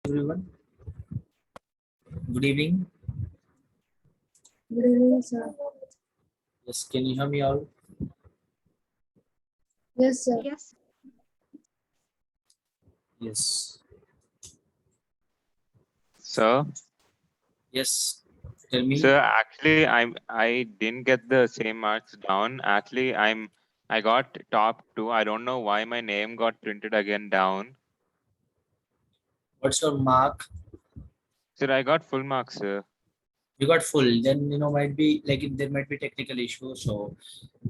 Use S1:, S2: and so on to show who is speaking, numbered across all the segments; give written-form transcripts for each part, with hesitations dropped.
S1: Everyone, good evening.
S2: Good evening, sir.
S1: Yes, can you hear me all?
S2: Yes, sir.
S3: Yes.
S1: Yes.
S4: Sir,
S1: Yes. Tell me.
S4: sir, actually, I didn't get the same marks down. Actually, I got top two. I don't know why my name got printed again down.
S1: What's your mark?
S4: Sir, I got full marks, sir.
S1: You got full. Then might be like there might be technical issue. So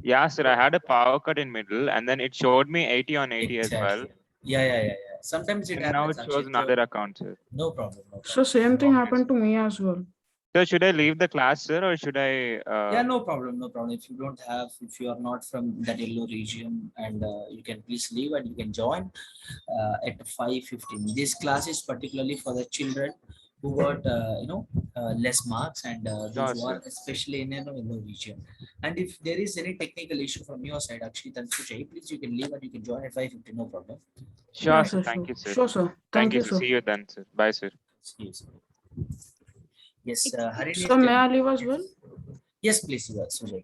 S4: Yeah, sir, I had a power cut in middle, and then it showed me 80 on 80 as well.
S1: exactly. Yeah. Sometimes it
S4: And now
S1: happens.
S4: it shows
S1: Akshit,
S4: another account, sir.
S1: no problem. No
S2: So
S1: problem.
S2: same thing happened to me as well.
S4: Sir, should I leave the class, sir, or should I?
S1: Yeah, no problem. No problem. If you are not from that yellow region, and you can please leave and you can join at 5:15. This class is particularly for the children who got less marks and those
S4: Sure,
S1: who are
S4: sir.
S1: especially in yellow region. And if there is any technical issue from your side, Akshit and Sujay, please you can leave and you can join at 5:15. No problem.
S4: Sure,
S2: Yeah,
S4: sir.
S2: sir,
S4: Thank
S2: sure.
S4: you, sir.
S2: Sure, sir.
S4: Thank
S2: Thank
S4: you,
S2: you,
S4: sir.
S2: sir.
S4: See you then, sir. Bye, sir.
S1: Yes. Yes, Harini.
S2: So may I leave as well?
S1: Yes, please, Sujay.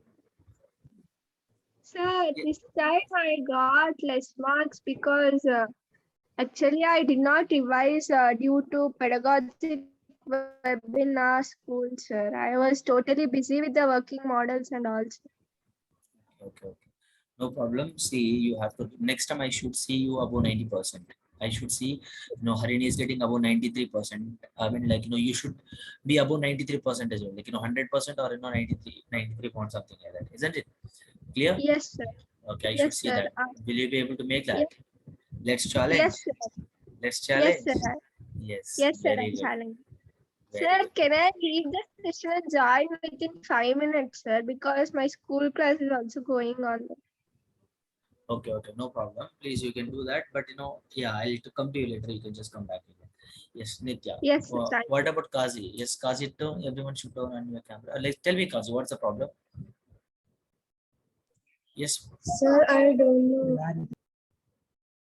S3: Sir, this time I got less marks because actually I did not revise due to pedagogic webinar school, sir. I was totally busy with the working models and all.
S1: Okay. No problem. See, you have to next time I should see you above 90%. I should see, Harini is getting above 93%. I mean, like, you should be above 93% as well, like, 100% or, 93 point something like that, isn't it? Clear?
S3: Yes, sir.
S1: Okay, I should
S3: Yes,
S1: see
S3: sir.
S1: that. Will you be able to make
S3: Yes,
S1: that? Let's challenge.
S3: yes, sir.
S1: Let's
S3: Yes,
S1: challenge.
S3: sir.
S1: Yes,
S3: Yes, sir.
S1: very
S3: I'm
S1: good.
S3: challenging.
S1: Very
S3: Sir,
S1: good.
S3: can I leave the session and join within 5 minutes, sir? Because my school class is also going on.
S1: Okay, okay, no problem. Please, you can do that. But yeah, I'll to come to you later. You can just come back again. Yes, Nitya.
S3: Yes, sir. Thank
S1: What about Kazi? Yes, Kazi, too. Everyone should turn on your camera. Tell me, Kazi, what's the problem? Yes,
S2: Sir, I don't know.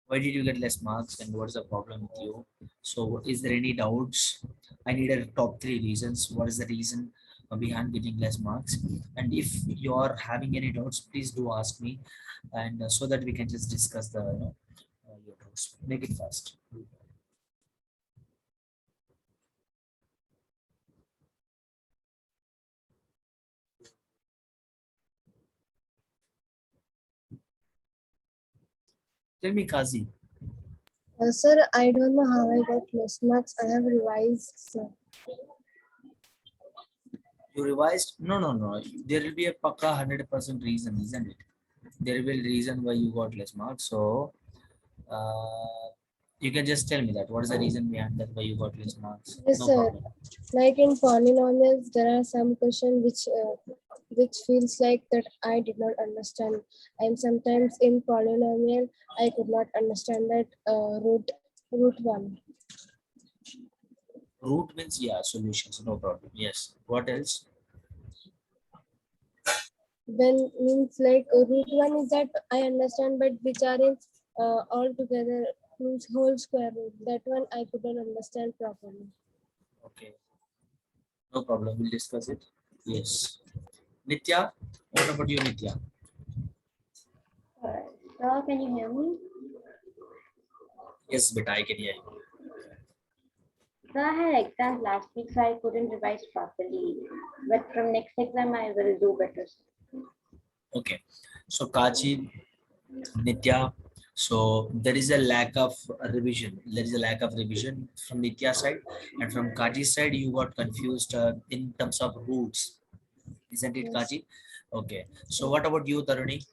S1: why did you get less marks and what is the problem with you? So, is there any doubts? I need a top 3 reasons. What is the reason behind getting less marks? And if you are having any doubts, please do ask me, and so that we can just discuss the your doubts. Make it fast. Tell me, Kazi.
S2: Sir, I don't know how I got less marks. I have revised, sir.
S1: You revised? No, no, no. There will be a pakka 100% reason, isn't it? There will be reason why you got less marks. So, uh, you can just tell me that. What is the reason behind that why you got less marks?
S2: Yes,
S1: No
S2: sir.
S1: problem.
S2: Like in polynomials, there are some questions which feels like that I did not understand, and sometimes in polynomial I could not understand that root one.
S1: Root means, yeah, solutions. No problem. Yes. What else?
S2: When means like root one is that I understand, but which are in all together means whole square root. That one I couldn't understand properly.
S1: Okay. No problem. We'll discuss it. Yes. Nitya, what about you, Nitya?
S5: Sir, can you hear me?
S1: Yes, but I can hear you.
S5: Sir, I had exams last week, so I couldn't revise properly. But from next exam, I will do better.
S1: Okay. So, Kachi, Nitya, so there is a lack of revision. There is a lack of revision from Nitya side, and from Kaji's side, you got confused in terms of roots, isn't it,
S2: Yes.
S1: Kaji? Okay. So what about you, Taruni?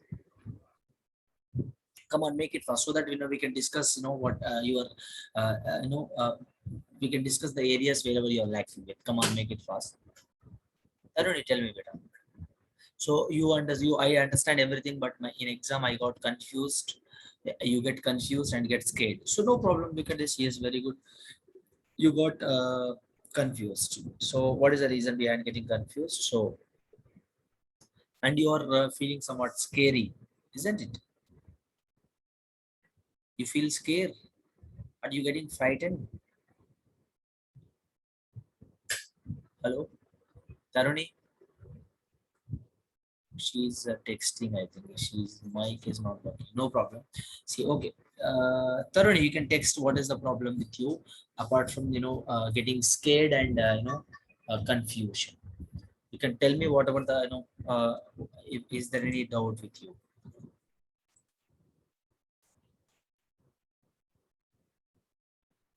S1: Come on, make it fast so that we can discuss. What you are, we can discuss the areas wherever you are lacking with. Come on, make it fast. Taruni, tell me better. So I understand everything, but in exam I got confused. You get confused and get scared. So no problem. We can just, yes, very good. You got confused. So what is the reason behind getting confused? So, and you are feeling somewhat scary, isn't it? You feel scared. Are you getting frightened? Hello, Taruni. She's texting. I think she's mic is not working. No problem. See, okay. Taruni, you can text. What is the problem with you apart from getting scared and confusion? You can tell me what about the if, is there any doubt with you?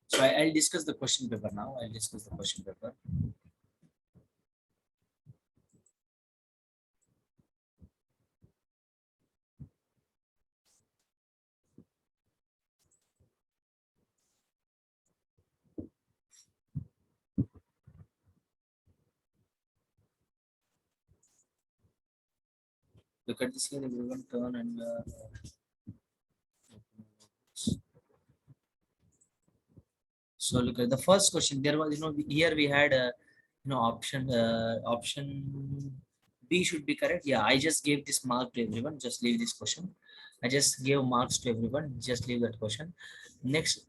S1: So I'll discuss the question paper now. I'll discuss the question paper. Look at this here. Everyone turn and. So look at the first question. There was, here we had a, option B should be correct. Yeah, I just gave this mark to everyone. Just leave this question. I just gave marks to everyone. Just leave that question. Next,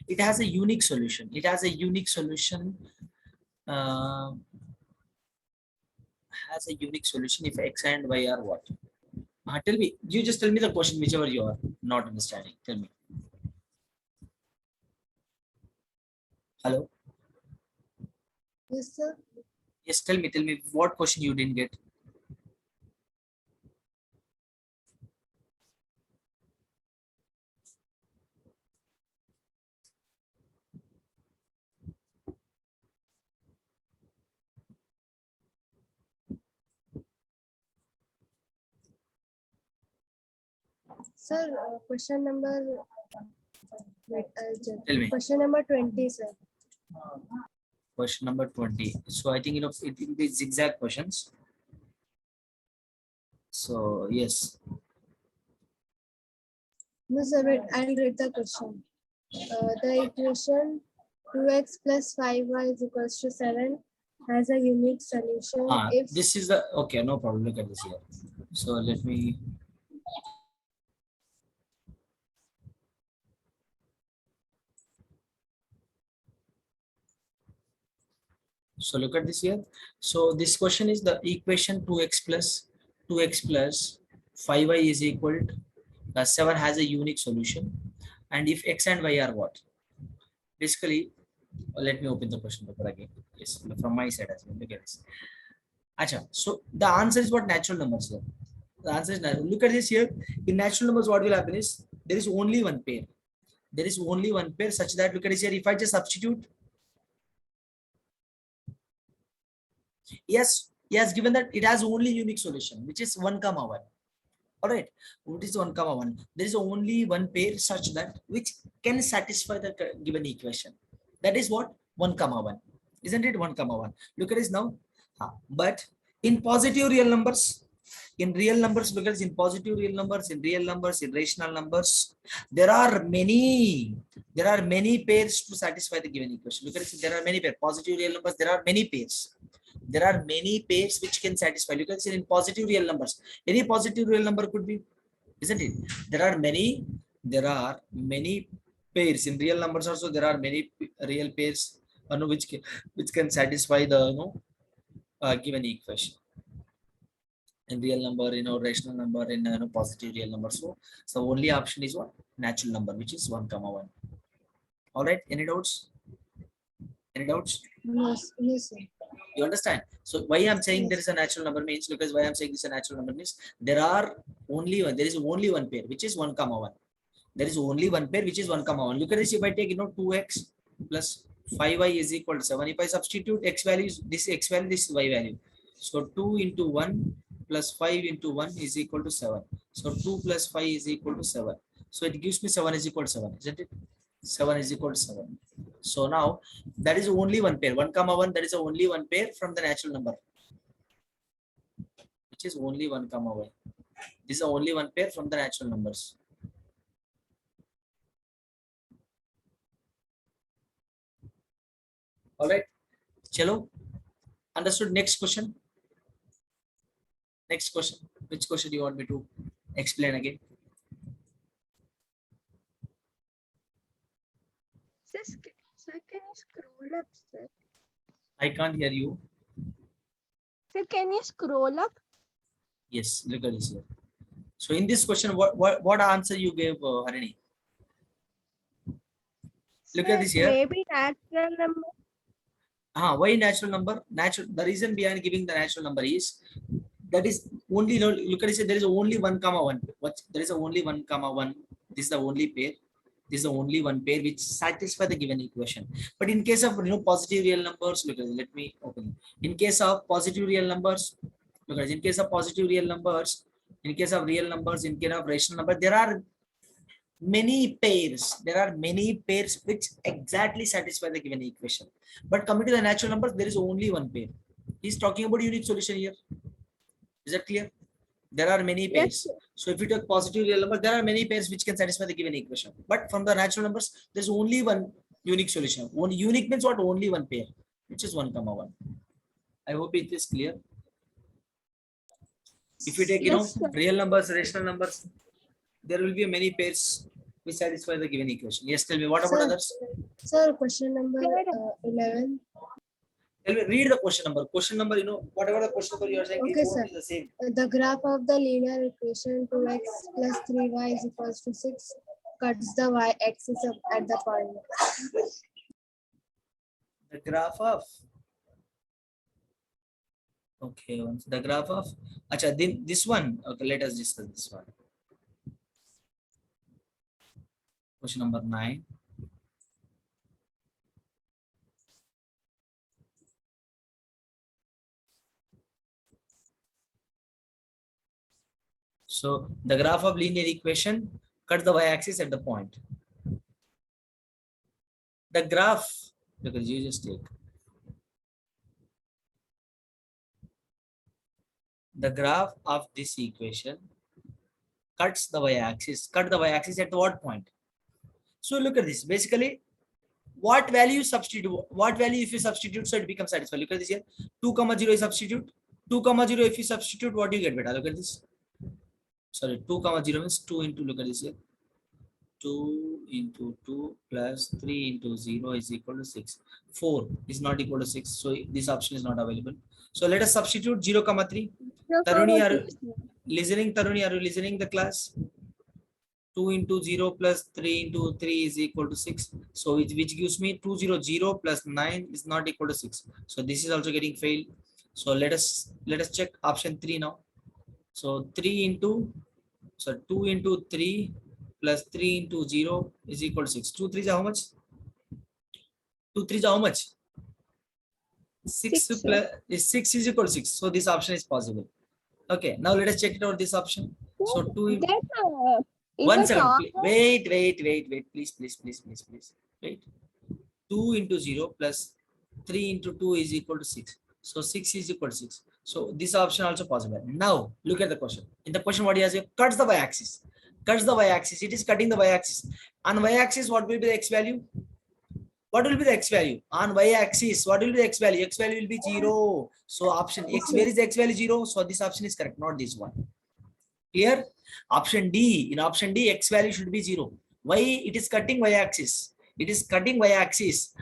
S1: it has a unique solution. It has a unique solution. Has a unique solution if X and Y are what? Tell me. You just tell me the question, whichever you are not understanding. Tell me. Hello.
S2: Yes, sir.
S1: Yes, tell me. Tell me what question you didn't get.
S2: Sir, question number. Wait, I'll check.
S1: Tell me.
S2: Question number 20, sir.
S1: Question number 20. So I think it will be zigzag questions. So yes.
S2: No, sir, wait, I'll read the question. The equation 2x plus 5y is equals to 7 has a unique solution if
S1: This is the okay, no problem. Look at this here. So let me. So look at this here. So this question is the equation 2x plus 5y is equal to 7 has a unique solution. And if x and y are what? Basically, let me open the question paper again. Yes, from my side as well. Look at this. Acha, so the answer is what? Natural numbers here. The answer is natural. Look at this here. In natural numbers, what will happen is there is only one pair. There is only one pair such that, look at this here. If I just substitute, yes, given that it has only unique solution, which is 1, 1. All right, what is 1, 1? There is only one pair such that which can satisfy the given equation. That is what? 1, 1. Isn't it? 1, 1. Look at this now. But in positive real numbers, in real numbers, look at this, in positive real numbers, in real numbers, in rational numbers, there are many pairs to satisfy the given equation. Look at this, there are many pairs. Positive real numbers, there are many pairs. There are many pairs which can satisfy. Look at this, in positive real numbers. Any positive real number could be, isn't it? There are many pairs in real numbers also. There are many real pairs which can satisfy the given equation. In real number, rational number, in positive real number. So only option is what? Natural number, which is 1, 1. All right. Any doubts? Any doubts?
S2: no, sir.
S1: You understand? So why I'm saying there is a natural number means, because why I'm saying this is a natural number means there is only one pair, which is 1, 1. There is only one pair, which is 1, 1. Look at this. If I take 2x plus 5y is equal to 7. If I substitute x values, this x value, this y value. So 2 into 1 plus 5 into 1 is equal to 7. So 2 plus 5 is equal to 7. So it gives me 7 is equal to 7, isn't it? 7 is equal to 7. So now that is only one pair. 1, 1, that is only one pair from the natural number, which is only 1, 1. This is only one pair from the natural numbers. All right. Chalo. Understood? Next question. Next question. Which question do you want me to explain again?
S3: Sir, can you scroll up, sir?
S1: I can't hear you.
S3: Sir, can you scroll up?
S1: Yes, look at this here. So in this question, what answer you gave, Harini? Look at this here.
S3: Maybe natural number.
S1: Why natural number? The reason behind giving the natural number is that is only, look at this, there is only 1, 1. There is only 1, 1. This is the only pair. This is the only one pair which satisfy the given equation. But in case of positive real numbers, look at it. Let me open. In case of positive real numbers, look at it. In case of positive real numbers, in case of real numbers, in case of rational number, there are many pairs. There are many pairs which exactly satisfy the given equation. But coming to the natural numbers, there is only one pair. He's talking about unique solution here. Is that clear? There are many pairs.
S3: Yes.
S1: So if you take positive real number, there are many pairs which can satisfy the given equation. But from the natural numbers, there's only one unique solution. One unique means what? Only one pair, which is 1, 1. I hope it is clear. If you take, real numbers, rational numbers, there will be many pairs which satisfy the given equation. Yes, tell me, what about others?
S2: Sir, question number 11.
S1: Tell me, read the question number. Question number, whatever the question number you are saying,
S2: Okay,
S1: is
S2: sir.
S1: the same.
S2: The graph of the linear equation 2x plus 3y is equals to 6 cuts the y-axis at the point.
S1: The graph of, okay, the graph of, this one, okay, let us discuss this one. Question number 9. So the graph of linear equation, cut the y-axis at the point. The graph, because you just take the graph of this equation cuts the y-axis. Cut the y-axis at what point? So look at this. Basically, what value substitute? What value if you substitute, so it becomes satisfied? Look at this here. 2, 0 is substitute. 2, 0 if you substitute, what do you get, beta? Look at this. Sorry, 2, 0 means 2 into, look at this here. 2 into 2 plus 3 into 0 is equal to 6. 4 is not equal to 6. So this option is not available. So let us substitute 0, 3. Taruni, are you listening? Taruni, are you listening the class? 2 into 0 plus 3 into 3 is equal to 6. So which gives me 200 plus 9 is not equal to 6. So this is also getting failed. So let us check option 3 now. So 2 into 3 plus 3 into 0 is equal to 6. 2 3s are how much? 2 3s are how much? 6
S3: Six,
S1: plus 6 is equal to 6. So this option is possible. Okay, now let us check it out, this option. So 2
S3: Then,
S1: one
S3: is it
S1: second,
S3: normal?
S1: wait, please, wait. 2 into 0 plus 3 into 2 is equal to 6. So 6 is equal to 6. So this option also possible. Now look at the question. In the question, what he has here, cuts the y-axis. Cuts the y-axis. It is cutting the y-axis. On y-axis, what will be the x value? What will be the x value? On y-axis, what will be the x value? X value will be 0. So option X, where is the x value 0? So this option is correct, not this one. Clear? Option D. In option D, x value should be 0. Why? It is cutting y-axis. It is cutting y-axis.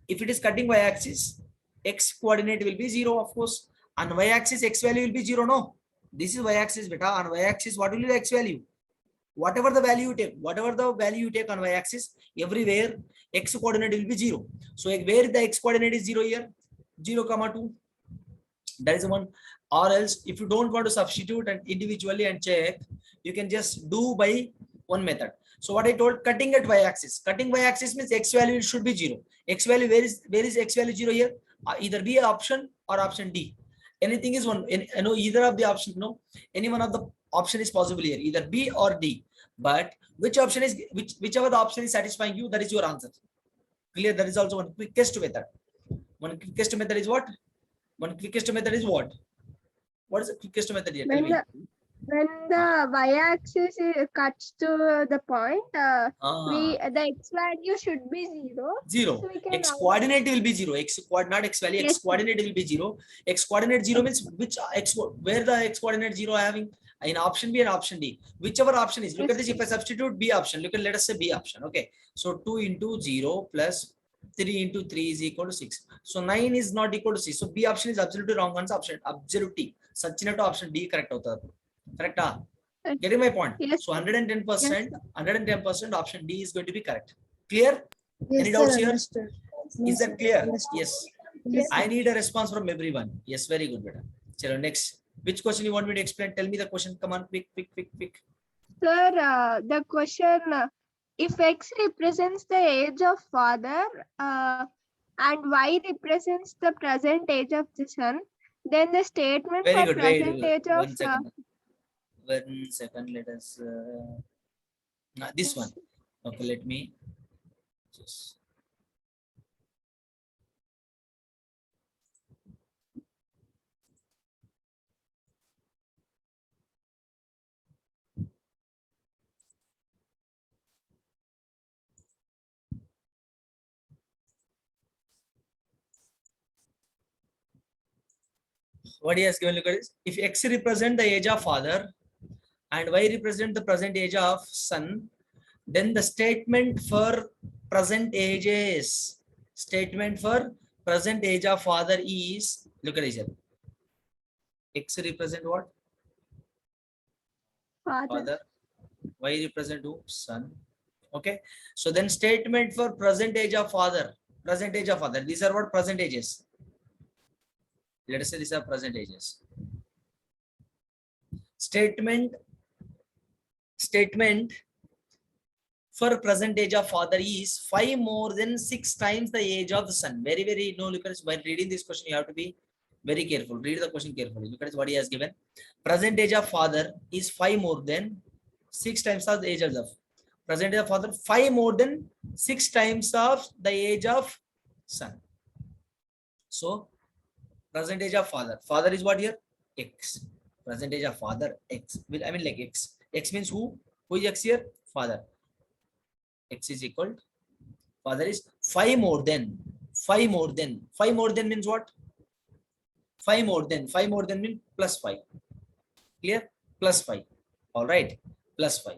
S1: If it is cutting y-axis, x coordinate will be 0, of course. On y-axis, x value will be 0. No, this is y-axis, beta. On y-axis, what will be the x value? Whatever the value you take on y-axis, everywhere x coordinate will be 0. So where the x coordinate is 0 here? 0, 2. That is one. Or else, if you don't want to substitute and individually and check, you can just do by one method. So what I told, cutting at y-axis. Cutting y-axis means x value should be 0. X value, where is x value 0 here? Either be option or option D. Anything is one. Either of the option. No, any one of the option is possible here. Either B or D. But which option is whichever the option is satisfying you, that is your answer. Clear? That is also one quickest method. One quickest method is what? One quickest method is what? What is the quickest method here? Tell me.
S3: When the y-axis cuts to the point, the x value should be 0.
S1: 0.
S3: So we can
S1: X coordinate will be 0. Not x value. X
S3: Yes.
S1: coordinate will be 0. X coordinate 0 means which x, where the x coordinate 0 having in option B and option D. Whichever option is. Look at this. If I substitute B option, look at, let us say B option. Okay. So 2 into 0 plus 3 into 3 is equal to 6. So 9 is not equal to 6. So B option is absolutely wrong. One's option. Absolutely. Sachina to option D correct. Correct. Getting my point?
S3: Yes.
S1: So 110%, 110% option D is going to be correct. Clear?
S2: Yes,
S1: Any doubts
S2: sir,
S1: here?
S2: understood.
S1: Is that clear? Yes.
S2: Yes,
S1: I need a response from everyone. Yes, very good, beta. Chalo, next. Which question you want me to explain? Tell me the question. Come on, quick.
S3: Sir, the question, if x represents the age of father and y represents the present age of the son, then the statement
S1: Very
S3: for
S1: good.
S3: present age of
S1: 1 second. 1 second. Let us. This one. Okay, let me just. What he has given, look at this. If x represent the age of father and y represent the present age of son, then the statement for present age of father is, look at this here. X represent what? Father. Y represent who? Son. Okay. So then statement for present age of father. These are what? Present ages. Let us say these are present ages. Statement for present age of father is 5 more than 6 times the age of the son. Very, very, look at this. While reading this question, you have to be Very careful. Read the question carefully. Look at what he has given. Present age of father is 5 more than 6 times of the age of present age of father 5 more than 6 times of the age of son. So present age of father. Father is what here? X. Present age of father X. I mean like X. X means who? Who is X here? Father. X is equal. Father is 5 more than. 5 more than. 5 more than means what? 5 more than. 5 more than means plus 5. Clear? Plus 5. All right. Plus 5.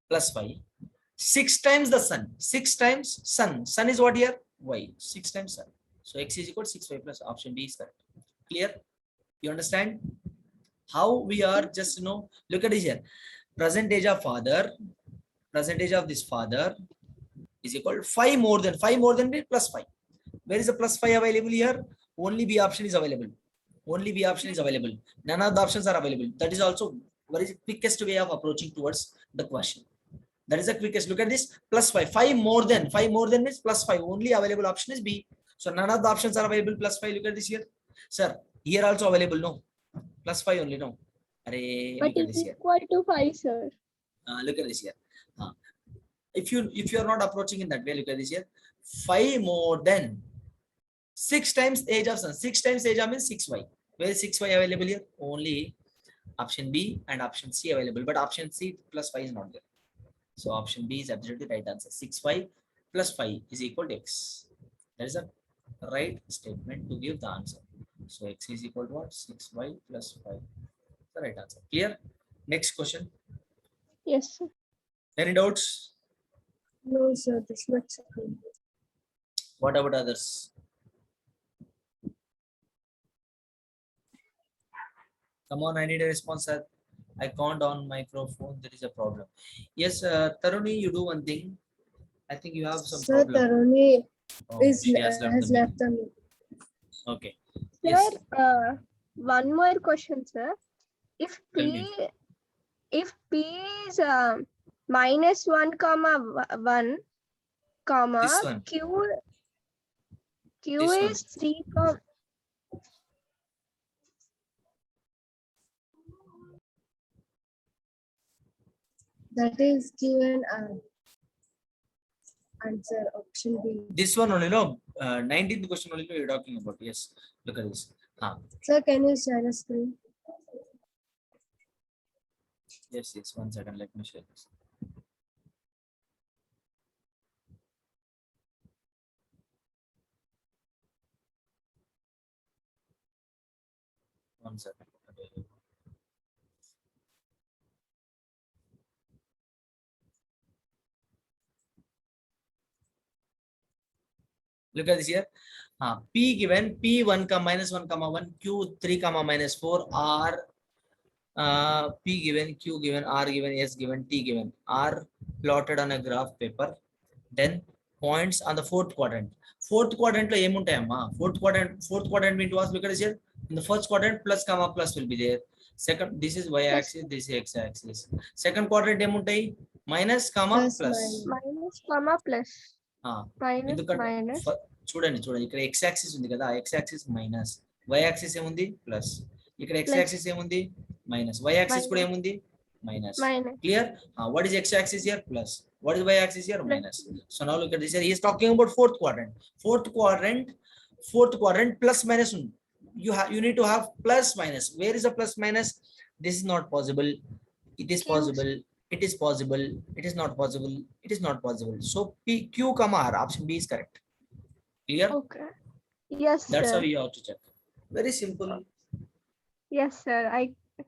S1: Plus 5. 6 times the sun. 6 times sun. Sun is what here? Y. 6 times sun. So X is equal to 6 5 plus option B is correct. Clear? You understand? How we are just, look at this here. Present age of father. Present age of this father is equal to 5 more than. 5 more than plus 5. Where is the plus 5 available here? Only B option is available. Only B option is available. None of the options are available. That is also what is the quickest way of approaching towards the question. That is the quickest. Look at this. Plus 5. 5 more than. 5 more than means plus 5. Only available option is B. So none of the options are available. Plus 5. Look at this here. Sir, here also available. No. Plus 5 only. No. Array,
S3: But
S1: look at
S3: it's
S1: this here.
S3: equal to 5, sir.
S1: Look at this here. If you are not approaching in that way, look at this here. 5 more than 6 times age of sun. 6 times age of means 6y. Where is 6y available here? Only option B and option C available. But option C plus 5 is not there. So option B is absolutely right answer. 6y plus 5 is equal to x. That is a right statement to give the answer. So x is equal to what? 6y plus 5. The right answer. Clear? Next question.
S3: Yes, sir.
S1: Any doubts?
S2: No, sir, this much.
S1: What about others? Come on, I need a response, sir. I can't on microphone. There is a problem. Yes, Taruni, you do one thing. I think you have some
S2: Sir,
S1: problem.
S2: Taruni
S1: Oh,
S2: is
S1: she has left
S2: has
S1: the
S2: left
S1: meeting.
S2: the meeting.
S1: Okay.
S3: Sir,
S1: Yes.
S3: one more question, sir. If
S1: Tell
S3: P
S1: me.
S3: is minus 1 comma 1 comma
S1: This one.
S3: Q
S1: This one.
S3: is 3 comma
S2: That is given answer option B.
S1: This one only, no. 19th question only you're talking about. Yes. Look at this.
S2: Sir, can you share the screen?
S1: Yes, yes. 1 second. Let me share this. One second. Look at this here. P given P1 comma minus 1 comma 1 Q3 comma minus 4 R P given Q given R given S given T given R plotted on a graph paper. Then points on the fourth quadrant. Fourth quadrant lo em untayamma. Fourth quadrant mean to us. Look at this here. In the first quadrant plus comma plus will be there. Second, this is y axis, this is x axis. Second quadrant em untayi minus comma plus.
S3: minus comma plus minus
S1: ఎందుకంటే
S3: minus
S1: చూడండి ఇక్కడ x axis ఉంది కదా x axis minus y axis ఏముంది plus ఇక్కడ x
S3: Plus.
S1: Axis ఏముంది minus y axis కూడా ఏముంది minus
S3: minus
S1: clear what is x axis here plus what is y axis here
S3: Plus.
S1: minus so now look at this here he is talking about fourth quadrant plus minus you need to have plus minus. Where is the plus minus? This is not possible. It is
S3: Q.
S1: possible. It is possible. It is not possible. It is not possible. So P, Q, comma R. Option B is correct. Clear?
S3: Okay. Yes,
S1: That's
S3: sir.
S1: how you have to check. Very simple.
S3: Yes, sir. I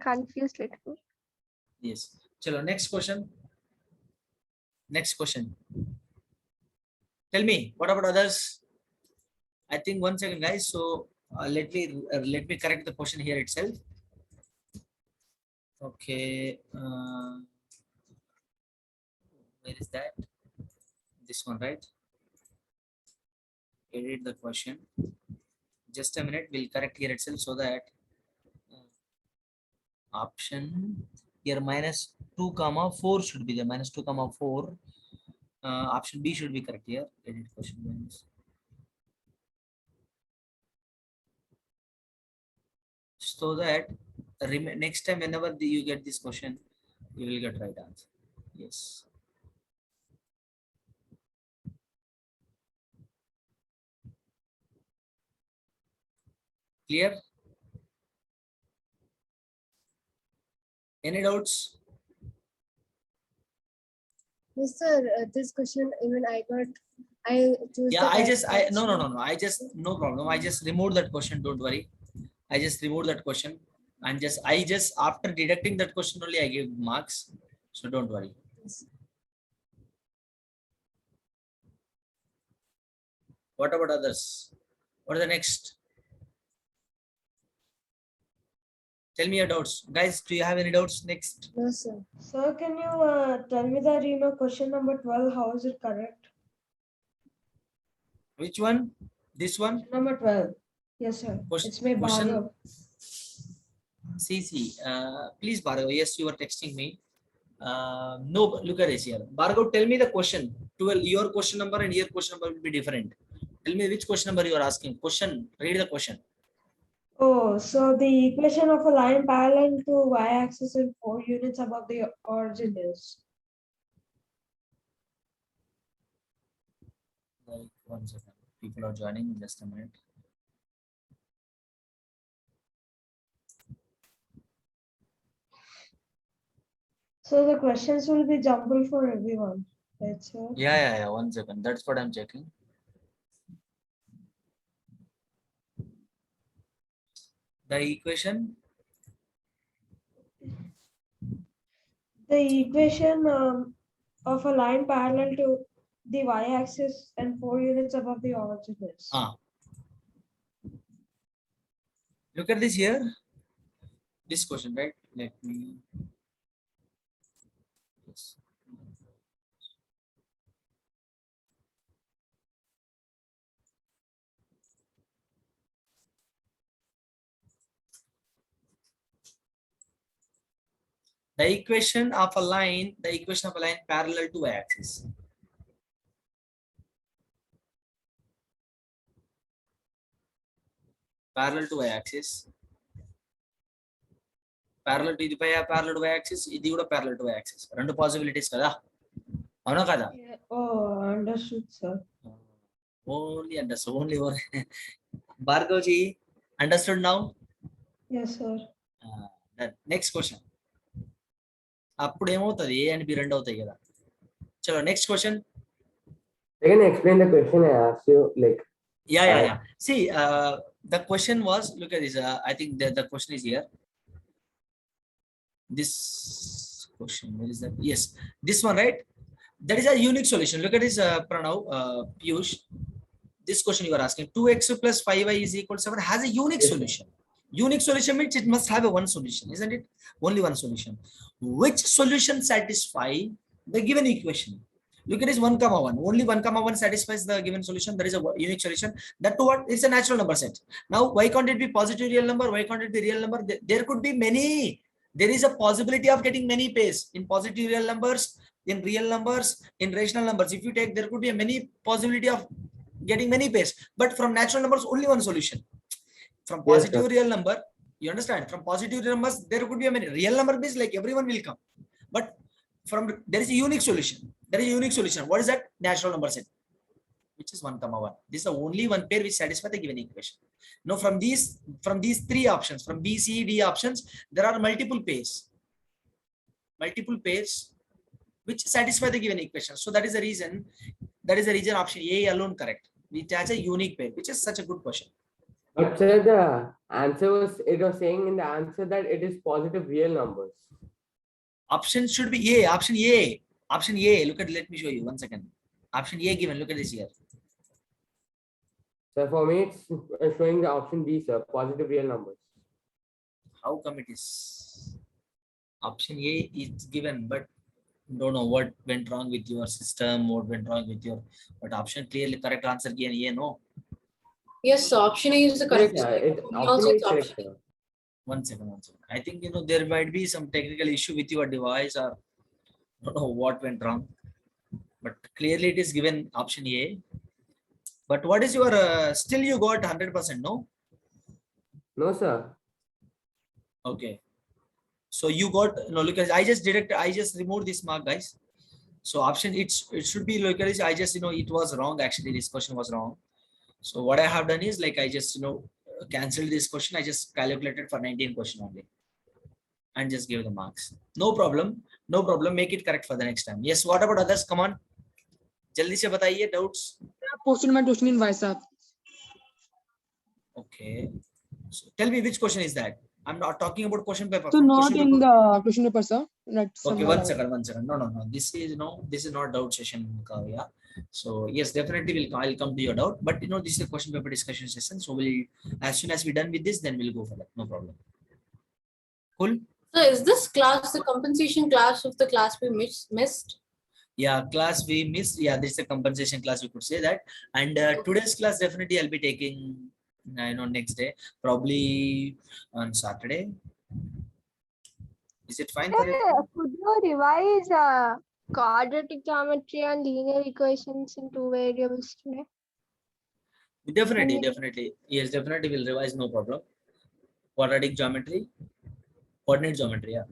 S3: confused it.
S1: Yes. Chalo, next question. Next question. Tell me, what about others? I think 1 second, guys. So let me correct the question here itself. Okay. Where is that? This one, right? Edit the question. Just a minute. We'll correct here itself so that option here minus 2 comma 4 should be there. Minus 2 comma 4. Option B should be correct here. Edit question minus. so that next time whenever you get this question, you will get right answer. Yes. Clear? Any doubts?
S2: Yes, sir. This question even I choose.
S1: Yeah,
S2: the correct
S1: no
S2: option.
S1: I just, no problem, I just removed that question, don't worry. I just removed that question, and I just after deducting that question only I gave marks, so don't worry.
S2: Yes.
S1: What about others? What is the next? Tell me your doubts, guys. Do you have any doubts? Next,
S2: No, sir.
S6: Sir, can you tell me that, question number 12, how is it correct?
S1: which one? This one?
S6: Question number 12. Yes, sir.
S1: Question-
S6: It's my
S1: question-
S6: Bhargav.
S1: See, please, Bhargav. Yes, you were texting me. No, look at this here. Bhargav, tell me the question. 12, your question number and your question number will be different. Tell me which question number you are asking. Question, read the question.
S6: Oh, so the equation of a line parallel to y-axis in 4 units above the origin is.
S1: Like, 1 second. People are joining in just a minute.
S6: So the questions will be jumbled for everyone, right, sir?
S1: Yeah. 1 second. That's what I'm checking. The equation.
S6: The equation of a line parallel to the y-axis and 4 units above the origin is.
S1: Look at this here. This question, right? Let me. Yes. The equation of a line parallel to y-axis. Parallel to y-axis. Parallel to ఇది parallel to y-axis, ఇది కూడా parallel to y-axis. రెండు possibilities కదా? అవునా కదా?
S6: Oh, understood, sir.
S1: Only understood. Only one. Bhargavji, understood now?
S6: Yes, sir.
S1: Next question. అప్పుడు ఏమవుతుంది? A and B రెండు అవుతాయి కదా? చలో next question.
S7: I can explain the question I asked you. Like,
S1: Yeah. See, the question was, look at this. I think the question is here. This question, where is that? Yes, this one, right? That is a unique solution. Look at this, Pranav, Piyush. This question you are asking, 2x plus 5y is equal to 7 has a unique
S7: Yes, sir.
S1: solution. Unique solution means it must have a one solution, isn't it? Only one solution. Which solution satisfy the given equation? Look at this 1, 1. Only 1, 1 satisfies the given solution. There is a unique solution. That to what? It's a natural number set. Now, why can't it be positive real number? Why can't it be real number? There could be many. There is a possibility of getting many pairs in positive real numbers, in real numbers, in rational numbers. If you take, there could be a many possibility of getting many pairs. But from natural numbers, only one solution. From positive
S7: Yes,
S1: real number, you understand? From positive real numbers, there could be a many. Real number means like everyone will come. But from there is a unique solution. There is a unique solution. What is that? Natural number set, which is 1, 1. This is the only one pair which satisfies the given equation. Now, from these three options, from B, C, D options, there are multiple pairs which satisfy the given equation. So that is the reason option A alone correct, which has a unique pair, which is such a good question.
S7: but sir, the answer was, it was saying in the answer that it is positive real numbers.
S1: Option should be A. Option A. Look at. Let me show you 1 second. Option A given. Look at this here.
S7: So for me, it's showing the option B, sir, positive real numbers.
S1: How come it is? Option A is given, but don't know what went wrong with your system, what went wrong with your. But option clearly correct answer given. A, no.
S8: Yes, so option A is the correct.
S7: Yes,
S8: side.
S7: it,
S8: For me also
S7: option A is
S8: it's
S7: correct,
S8: option A.
S7: sir.
S1: 1 second. I think there might be some technical issue with your device, or I don't know what went wrong. But clearly it is given option A. But what is your still you got 100%? No.
S7: No, sir.
S1: Okay. So you got no look at I just removed this mark, guys. So option it should be localized. I just it was wrong actually. This question was wrong. So what I have done is like I just cancelled this question. I just calculated for 19 question only and just give the marks. No problem. No problem. Make it correct for the next time. Yes. What about others? Come on. जल्दी से बताइए doubts.
S9: Posted my question in WhatsApp.
S1: Okay. So tell me which question is that? I'm not talking about question paper.
S9: So
S1: From
S9: not
S1: question
S9: in
S1: paper.
S9: the question paper, sir. Not
S1: Okay,
S9: somewhere
S1: one
S9: else.
S1: second. No. This is not doubt session, Kavya. So yes, definitely I'll come to your doubt. But this is a question paper discussion session. So we'll as soon as we're done with this, then we'll go for that. No problem. Cool.
S8: So is this class the compensation class of the class we missed?
S1: Yeah, class we missed. Yeah, this is a compensation class. We could say that. And today's class definitely I'll be taking. Next day, probably on Saturday. Is it fine for you?
S3: Could you revise quadratic geometry and linear equations in 2 variables today?
S1: Definitely. Yes, definitely will revise, no problem. Quadratic geometry, coordinate geometry, yeah.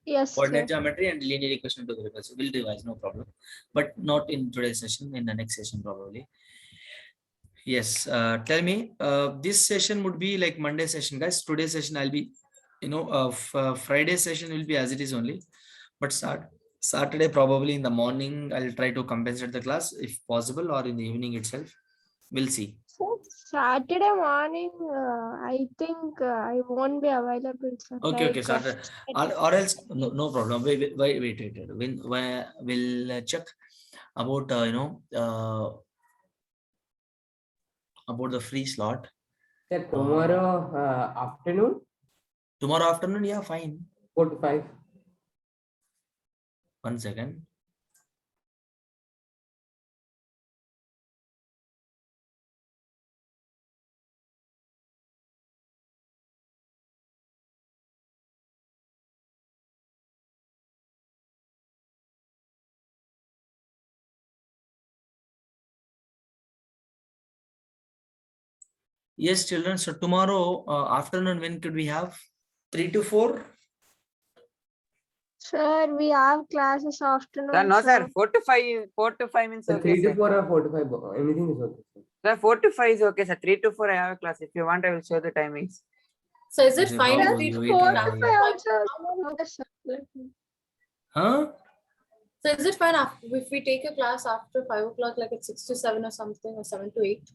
S3: Yes,
S1: Coordinate
S3: sir.
S1: geometry and linear equation to variables will revise, no problem. But not in today's session, in the next session probably. Yes, tell me, this session would be like Monday session, guys. Today's session I'll be, Friday session will be as it is only. But Saturday probably in the morning I'll try to compensate the class if possible, or in the evening itself. We'll see.
S3: So Saturday morning, I think I won't be available. Sir.
S1: Okay, Saturday. Or else, no problem. Wait. We'll check about, about the free slot.
S7: Sir, tomorrow afternoon?
S1: Tomorrow afternoon, yeah, fine.
S7: 4 to 5.
S1: 1 second. Yes, children. So tomorrow afternoon, when could we have? 3 to 4?
S3: Sir, we have classes afternoon.
S10: Sir, no, sir. 4 to 5 means
S7: Sir,
S10: okay.
S7: 3 to 4 or 4 to 5, anything is okay. Sir.
S10: Sir, 4 to 5 is okay, sir. 3 to 4 I have a class. If you want, I will show the timings.
S8: So is it
S1: Okay,
S8: fine
S1: how
S8: if
S1: you
S8: we
S1: wait
S8: go
S1: till
S8: after
S1: I- Huh?
S8: So is it fine if we take a class after 5 o'clock, like at 6 to 7 or something, or 7 to 8?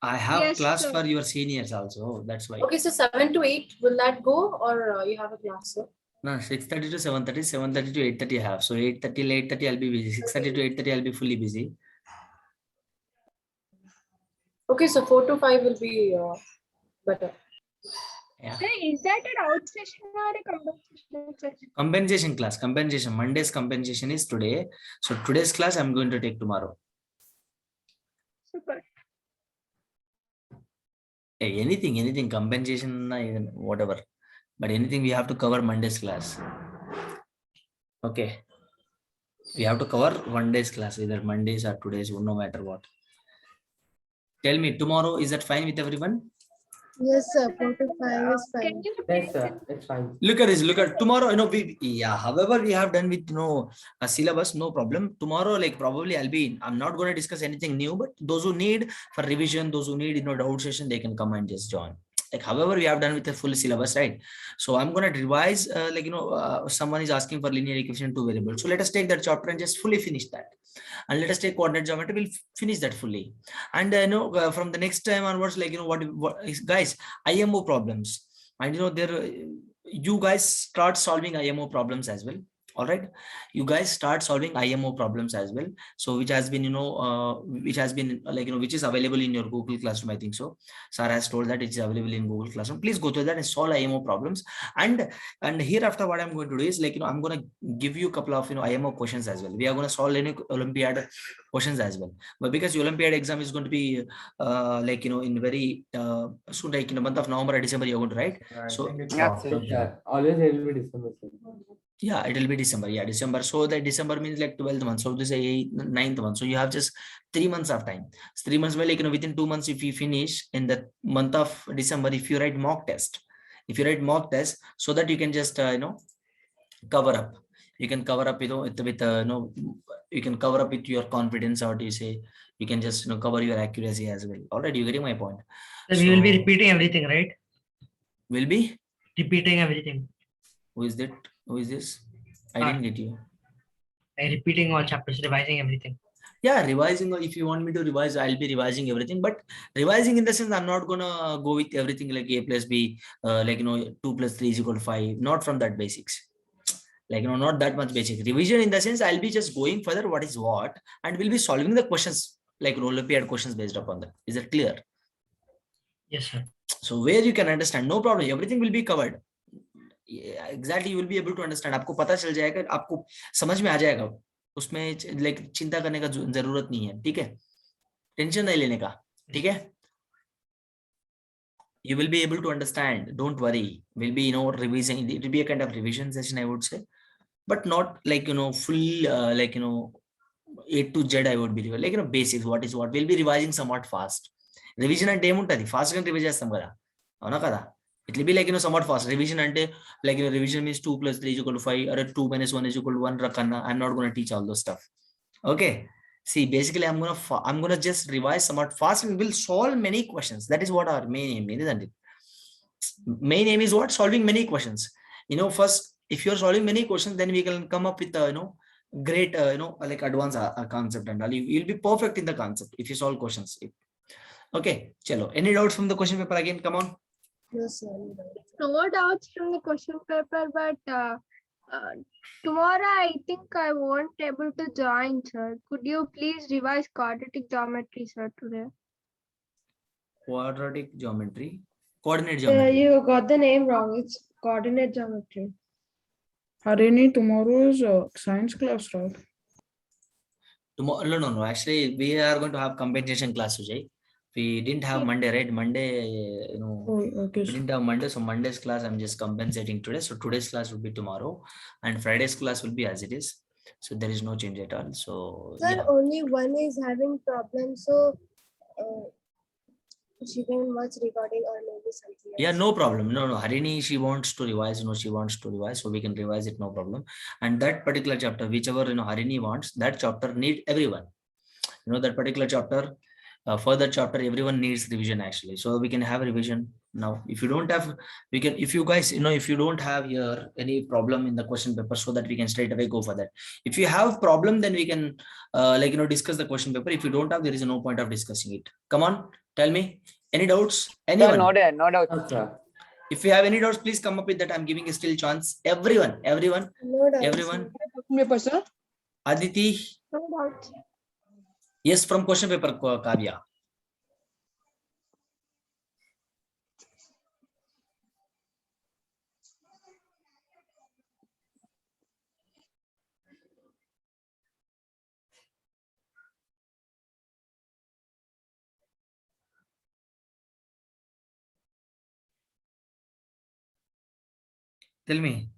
S1: I have
S3: Yes,
S1: class
S3: sir.
S1: for your seniors also. That's why.
S8: Okay, so 7 to 8, will that go, or you have a class, sir?
S1: No, 6:30 to 7:30, 7:30 to 8:30 I have. So 8:30 till 8:30 I'll be busy. 6:30 to 8:30 I'll be fully busy.
S8: Okay, so 4 to 5 will be better.
S1: Yeah.
S3: Sir, is that an out session or a compensation session?
S1: Compensation class. Compensation. Monday's compensation is today. So today's class I'm going to take tomorrow.
S3: Super.
S1: Hey, anything, compensation, whatever. But anything we have to cover Monday's class. Okay. We have to cover one day's class, either Mondays or today's, no matter what. Tell me, tomorrow, is that fine with everyone?
S2: Yes, sir. 4 to 5 is fine.
S3: Can you
S7: Yes, sir. It's fine.
S1: Look at this, look at tomorrow, however we have done with a syllabus, no problem. Tomorrow, like probably I'm not going to discuss anything new, but those who need for revision, those who need doubt session, they can come and just join. Like however we have done with the full syllabus, right? So I'm going to revise, someone is asking for linear equation 2 variables. So let us take that chapter and just fully finish that. And let us take coordinate geometry, we'll finish that fully. And from the next time onwards, what guys, IMO problems. And you guys start solving IMO problems as well. All right, you guys start solving IMO problems as well. So which has been which is available in your Google Classroom, I think so. Sarah has told that it is available in Google Classroom. Please go to that and solve IMO problems. And hereafter what I'm going to do is I'm going to give you a couple of IMO questions as well. We are going to solve any Olympiad questions as well. But because the Olympiad exam is going to be in very soon, like in the month of November or December, you're going to write. So
S7: Yeah, always it will be December.
S1: yeah, it will be December. Yeah, December. So that December means like 12th month. So this is 9th month. So you have just 3 months of time. 3 months, well, within 2 months, if you finish in the month of December, if you write mock test, if you write mock test, so that you can just cover up. You can cover up, with you can cover up with your confidence, or do you say you can just cover your accuracy as well. All right, you getting my point?
S11: So we will be
S1: So-
S11: repeating everything, right?
S1: Will be
S11: Repeating everything.
S1: who is that? Who is this? I
S11: Uh,
S1: didn't get you.
S11: Repeating all chapters, revising everything.
S1: Yeah, revising. If you want me to revise, I'll be revising everything. But revising in the sense, I'm not gonna go with everything like a plus b, 2 plus 3 is equal to 5. Not from that basics. Like not that much basic revision in the sense. I'll be just going further what is what, and we'll be solving the questions like Olympiad questions based upon that. Is that clear?
S11: Yes, sir.
S1: So where you can understand, no problem. Everything will be covered. Yeah, exactly, you will be able to understand. आपको पता चल जाएगा, आपको समझ में आ जाएगा. उसमें like चिंता करने का जरूरत नहीं है. ठीक है, टेंशन नहीं लेने का. ठीक है, you will be able to understand. Don't worry. We'll be revising. It will be a kind of revision session, I would say, but not like full A to Z. I would be like basics. What is what? We'll be revising somewhat fast. Revision and day fast and revision samara. Avana kada. It will be like somewhat fast. Revision and like revision means 2 plus 3 is equal to 5, or 2 minus 1 is equal to 1. Rakanna. I'm not going to teach all those stuff. Okay. See, basically, I'm gonna just revise somewhat fast, and we'll solve many questions. That is what our main aim is, isn't it? Main aim is what? Solving many questions. First, if you're solving many questions, then we can come up with great like advanced concept, and you'll be perfect in the concept if you solve questions. Okay, chalo. Any doubts from the question paper again? Come on.
S2: No, sir.
S3: No doubts from the question paper, but tomorrow I think I won't able to join, sir. Could you please revise quadratic geometry, sir, today?
S1: Quadratic geometry, coordinate geometry.
S6: You got the name wrong. It's coordinate geometry.
S9: Harini, tomorrow is science class, right?
S1: Tomorrow, no. Actually, we are going to have compensation class, Sujay. We didn't have Monday, right? Monday,
S9: Oh, okay.
S1: we didn't have Monday, so Monday's class I'm just compensating today. So today's class will be tomorrow, and Friday's class will be as it is. So there is no change at all. So
S2: Sir,
S1: yeah.
S2: only one is having problems, so she can watch recording or maybe something else.
S1: Yeah, no problem. No. Harini, she wants to revise. She wants to revise, so we can revise it, no problem. And that particular chapter, whichever Harini wants, that chapter need everyone. That particular chapter. For that chapter, everyone needs revision actually. So we can have revision now. If you don't have, we can. If you guys, if you don't have here any problem in the question paper, so that we can straight away go for that. If you have problem, then we can discuss the question paper. If you don't have, there is no point of discussing it. Come on, tell me. Any doubts? Anyone?
S10: Sir, no doubt.
S1: If you have any doubts, please come up with that. I'm giving a still chance. Everyone.
S2: No doubt.
S1: Everyone.
S9: Paper, sir.
S1: Aditi.
S3: No doubts.
S1: Yes, from question paper, Kavya. Tell me.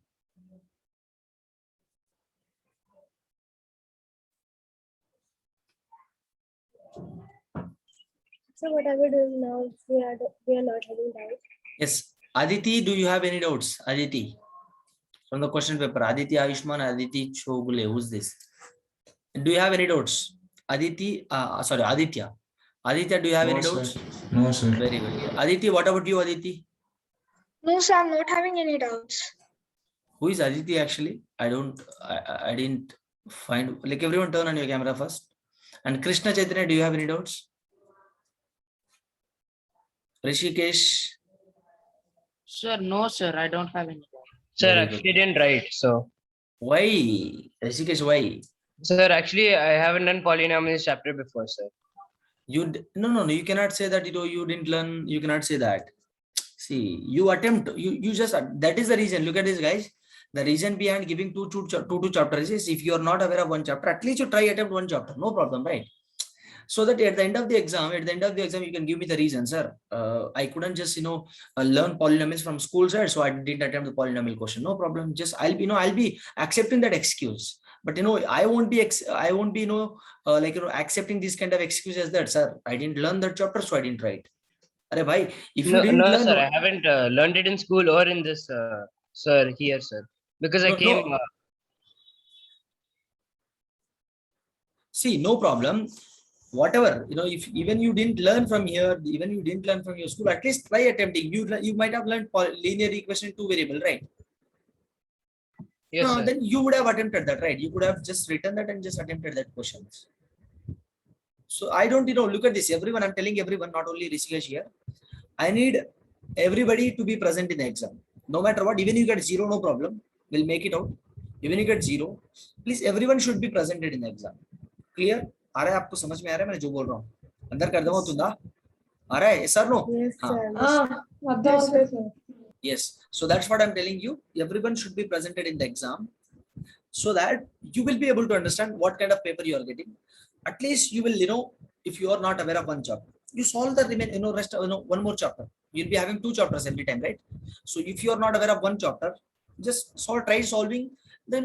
S2: So what are we doing now if we are not having doubts?
S1: Yes. Aditi, do you have any doubts? Aditi. From the question paper. Aditi Ayushman, Aditi Chogule. Who's this? Do you have any doubts? Aditi, sorry, Aditya. Aditya, do you have any doubts?
S12: No, sir.
S1: Very good. Aditi, what about you, Aditi?
S3: No, sir, I'm not having any doubts.
S1: Who is Aditi actually? I didn't find, like everyone turn on your camera first. And Krishna Chaitanya, do you have any doubts? Rishikesh?
S13: Sir, no, sir, I don't have any.
S14: Sir,
S1: Very
S14: actually
S1: good.
S14: didn't write. So,
S1: Why? Rishikesh, why?
S14: sir, actually I haven't done polynomials chapter before, sir.
S1: No, you cannot say that you didn't learn. You cannot say that. See, you attempt, you just, that is the reason. Look at this, guys. The reason behind giving two chapters is if you are not aware of one chapter, at least you try attempt one chapter, no problem, right? So that at the end of the exam, you can give me the reason, sir. I couldn't just learn polynomials from school, sir, so I didn't attempt the polynomial question. No problem. Just I'll be accepting that excuse. But I won't be accepting this kind of excuse as that, sir. I didn't learn that chapter, so I didn't write. Arey bhai, if you
S14: No,
S1: didn't
S14: no,
S1: learn,
S14: sir. I haven't learned it in school or in this, sir, here, sir. Because I
S1: no,
S14: came.
S1: no. See, no problem. Whatever, if even you didn't learn from here, even you didn't learn from your school, at least try attempting. You might have learned linear equation in two variable, right?
S14: Yes,
S1: No,
S14: sir.
S1: then you would have attempted that, right? You could have just written that and just attempted that questions. So I don't, look at this. Everyone, I'm telling everyone, not only Rishikesh here. I need everybody to be present in the exam. No matter what, even you get 0, no problem. We'll make it out. Even you get 0, please everyone should be presented in the exam. Clear? आ रहा है आपको समझ में आ रहा है मैं जो बोल रहा हूँ अंदर कर दूंगा तुंदा आ रहा है sir no
S6: Yes, sir.
S1: Yes, so that's what I'm telling you. Everyone should be presented in the exam so that you will be able to understand what kind of paper you are getting. At least you will, if you are not aware of one chapter, you solve the rest, one more chapter. You'll be having 2 chapters every time, right? So if you are not aware of one chapter, just try solving the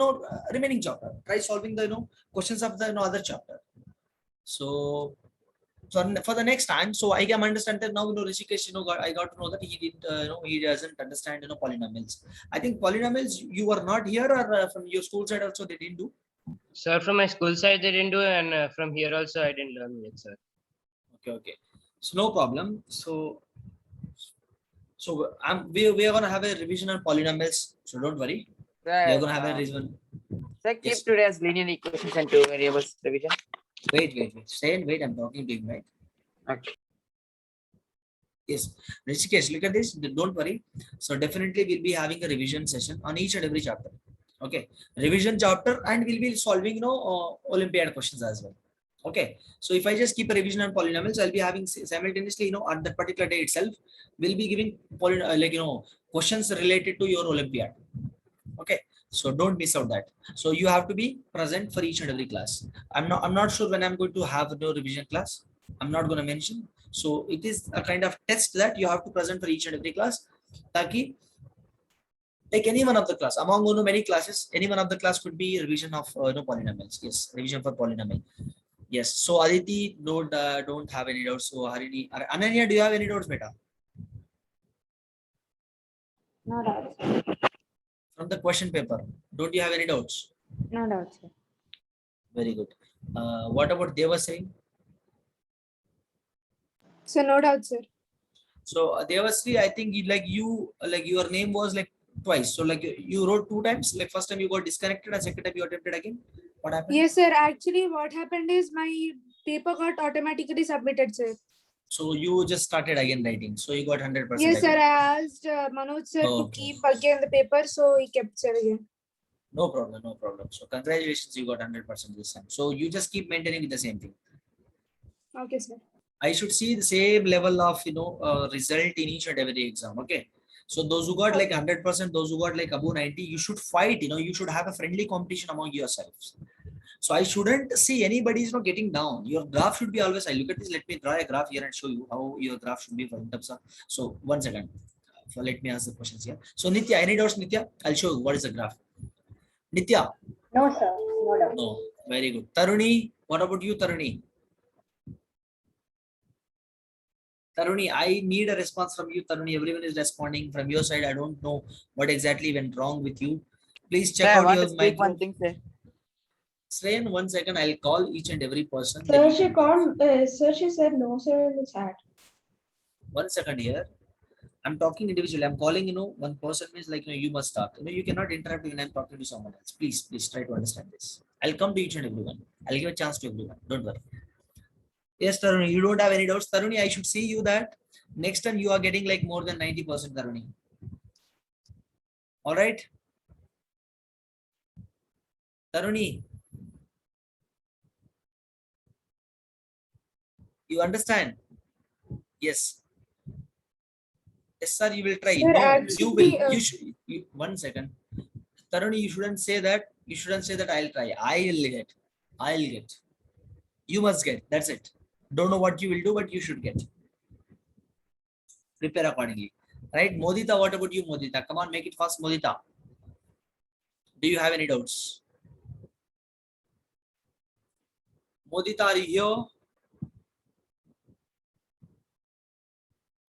S1: remaining chapter. Try solving the questions of the other chapter. So for the next time, so I can understand that now, Rishikesh, I got to know that he didn't, he doesn't understand, polynomials. I think polynomials, you were not here, or from your school side also they didn't do?
S14: Sir, from my school side they didn't do, and from here also I didn't learn it, sir.
S1: Okay. So no problem. So we are gonna have a revision on polynomials. So don't worry. We are gonna have a revision.
S10: Sir, keep
S1: Yes.
S10: today as linear equations and 2 variables revision.
S1: Wait. Stay and wait. I'm talking to him, right?
S10: Okay.
S1: Yes. Rishikesh, look at this. Don't worry. So definitely we'll be having a revision session on each and every chapter. Okay. Revision chapter, and we'll be solving, Olympiad questions as well. Okay. So if I just keep a revision on polynomials, I'll be having simultaneously, on that particular day itself, we'll be giving questions related to your Olympiad. Okay. So don't miss out that. So you have to be present for each and every class. I'm not sure when I'm going to have no revision class. I'm not going to mention. So it is a kind of test that you have to present for each and every class. Taki, take any one of the class among many classes, any one of the class could be revision of polynomials. Yes, revision for polynomial. Yes. So Aditi, don't have any doubts. So Harini, Ananya, do you have any doubts, beta?
S5: No doubts.
S1: From the question paper, don't you have any doubts?
S5: No doubts, sir.
S1: Very good. What about Devasri?
S8: So no doubt, sir.
S1: So Devasri, I think your name was twice. So you wrote 2 times. Like first time you got disconnected, and second time you attempted again. What happened?
S8: Yes, sir. Actually, what happened is my paper got automatically submitted, sir.
S1: So you just started again writing. So you got 100%.
S8: Yes, sir.
S1: again.
S8: I asked Manoj sir to
S1: Okay.
S8: keep again the paper, so he kept sir again.
S1: No problem. So congratulations, you got 100% this time. So you just keep maintaining with the same thing.
S8: Okay, sir.
S1: I should see the same level of result in each and every exam. Okay. So those who got 100%, those who got above 90, you should fight. You should have a friendly competition among yourselves. So I shouldn't see anybody is not getting down. Your graph should be always. I look at this. Let me draw a graph here and show you how your graph should be for in terms of. So 1 second. So let me ask the questions here. So Nitya, any doubts, Nitya? I'll show you what is the graph. Nitya.
S5: No, sir. No doubts.
S1: No. Very good. Taruni, what about you, Taruni? Taruni, I need a response from you, Taruni. Everyone is responding from your side. I don't know what exactly went wrong with you. Please check
S10: Sir, I
S1: out
S10: want
S1: your
S10: to speak
S1: micro.
S10: one thing, sir.
S1: Srayan, 1 second. I'll call each and every person.
S6: Sir, she said no, sir, in the chat.
S1: 1 second here. I'm talking individually. I'm calling, one person is you must talk. You cannot interrupt when I'm talking to someone else. Please try to understand this. I'll come to each and everyone. I'll give a chance to everyone. Don't worry. Yes, Taruni, you don't have any doubts. Taruni, I should see you that next time you are getting more than 90%, Taruni. All right. Taruni, you understand? Yes. Yes, sir, you will try.
S8: Sir,
S1: No,
S8: actually,
S1: you will. You should. 1 second. Taruni, you shouldn't say that. You shouldn't say that I'll try. I'll get. You must get. That's it. Don't know what you will do, but you should get. Prepare accordingly. Right? Modita, what about you, Modita? Come on, make it fast, Modita. Do you have any doubts? Modita, are you here?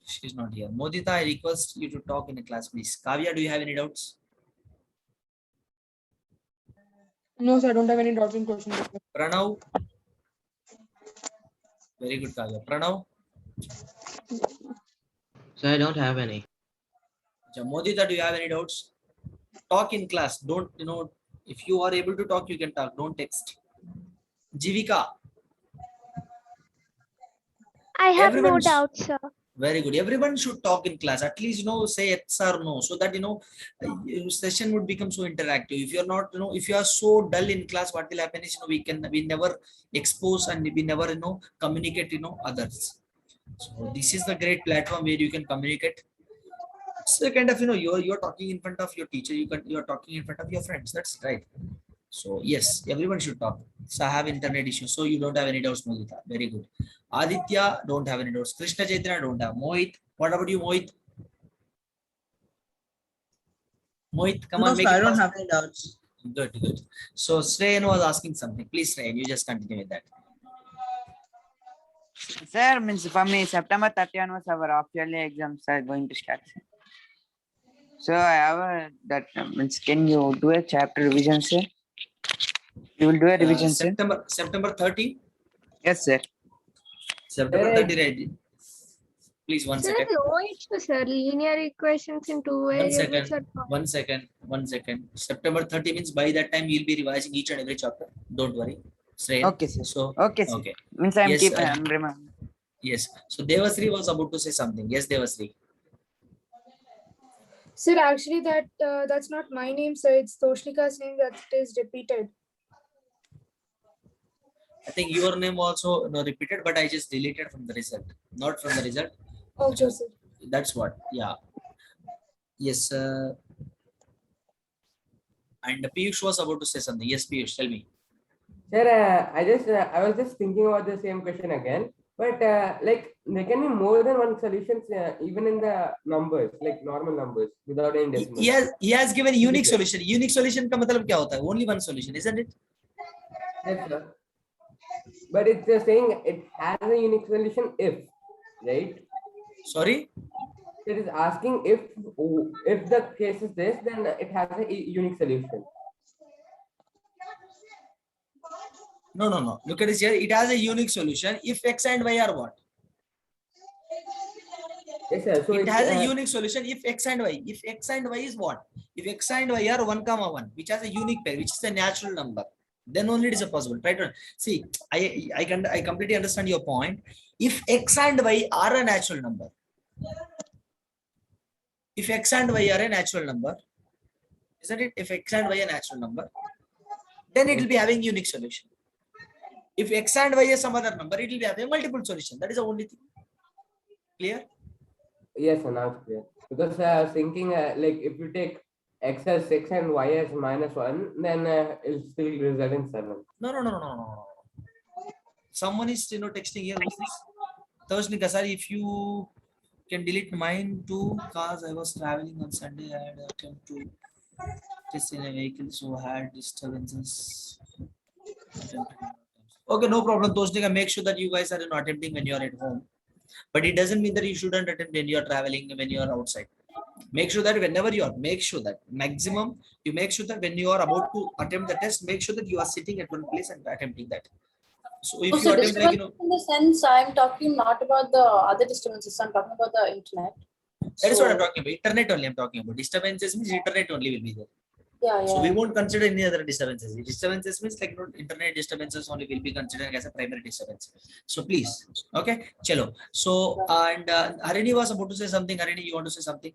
S1: She's not here. Modita, I request you to talk in a class, please. Kavya, do you have any doubts?
S9: No, sir, I don't have any doubts in question paper.
S1: Pranav? Very good, Kavya. Pranav?
S14: So I don't have any.
S1: Modita, do you have any doubts? Talk in class. Don't, if you are able to talk, you can talk. Don't text. Jivika?
S3: I have no
S1: Everyone-
S3: doubts, sir.
S1: Very good. Everyone should talk in class. At least, say yes or no, so that, session would become so interactive. If you're not, if you are so dull in class, what will happen is, we never expose and we never, communicate, others. So this is the great platform where you can communicate. It's a kind of, you're talking in front of your teacher. You're talking in front of your friends. That's right. So yes, everyone should talk. So I have internet issues, so you don't have any doubts, Modita. Very good. Aditya, don't have any doubts. Krishna Chaitanya, don't have. Mohit, what about you, Mohit? Mohit, come on,
S13: No,
S1: make
S13: sir,
S1: it
S13: I don't
S1: fast.
S13: have any doubts.
S1: Good, good. So Sreyan was asking something. Please, Sreyan, you just continue with that.
S10: Sir, means for me, September 30 onwards, our half-yearly exams are going to start. So I have that means, can you do a chapter revision, sir? You will do a revision, sir?
S1: September 30?
S10: Yes, sir.
S1: September 30, right? Please, one
S3: Sir,
S1: second.
S3: no issue, sir. Linear equations in two
S1: One
S3: variables are
S1: second. One second. September 30 means by that time you'll be revising each and every chapter. Don't worry. Sreyan.
S10: Okay, sir.
S1: So,
S10: Okay, sir.
S1: okay.
S10: Means I'm
S1: Yes,
S10: keeping, I'm remembering.
S1: Yes. So Devasri was about to say something. Yes, Devasri.
S8: Sir, actually, that's not my name, sir. It's Toshlika's name that is repeated.
S1: I think your name also repeated, but I just deleted from the result. Not from the result.
S8: Okay, sir.
S1: That's what. Yeah. Yes. And Piyush was about to say something. Yes, Piyush, tell me.
S7: Sir, I was just thinking about the same question again, but like there can be more than one solutions even in the numbers, like normal numbers without any decimal.
S1: He has given unique solution. Unique solution का मतलब क्या होता है? Only one solution, isn't it?
S7: Yes, sir. But it's saying it has a unique solution if, right?
S1: Sorry?
S7: It is asking if the case is this, then it has a unique solution.
S1: No. Look at this here. It has a unique solution if x and y are what?
S7: Yes, sir. So
S1: it has a unique solution if x and y. If x and y is what? If x and y are 1, 1, which has a unique pair, which is a natural number, then only it is a possible. Try to see. I completely understand your point. If x and y are a natural number, if x and y are a natural number, isn't it? If x and y are a natural number, then it will be having unique solution. If x and y is some other number, it will be having multiple solution. That is the only thing. Clear?
S7: Yes, sir, now it's clear. Because I was thinking like if you take x as 6 and y as -1, then it'll still result in 7.
S1: No. Someone is texting here. Who's this? Thursday, sir, if you can delete mine too, because I was traveling on Sunday. I had attempt to test in a vehicle, so I had disturbances. Okay, no problem. Thursday, make sure that you guys are not attempting when you are at home. But it doesn't mean that you shouldn't attempt when you are traveling, when you are outside. Make sure that whenever you are, make sure that maximum, you make sure that when you are about to attempt the test, make sure that you are sitting at one place and attempting that. So if you
S8: So
S1: attempt like,
S8: in the sense, I'm talking not about the other disturbances. I'm talking about the internet.
S1: that is what I'm talking about. Internet only I'm talking about. Disturbances means internet only will be there.
S8: Yeah.
S1: So we won't consider any other disturbances. Disturbances means like internet disturbances only will be considered as a primary disturbance. So please, okay, chalo. So and Harini was about to say something. Harini, you want to say something?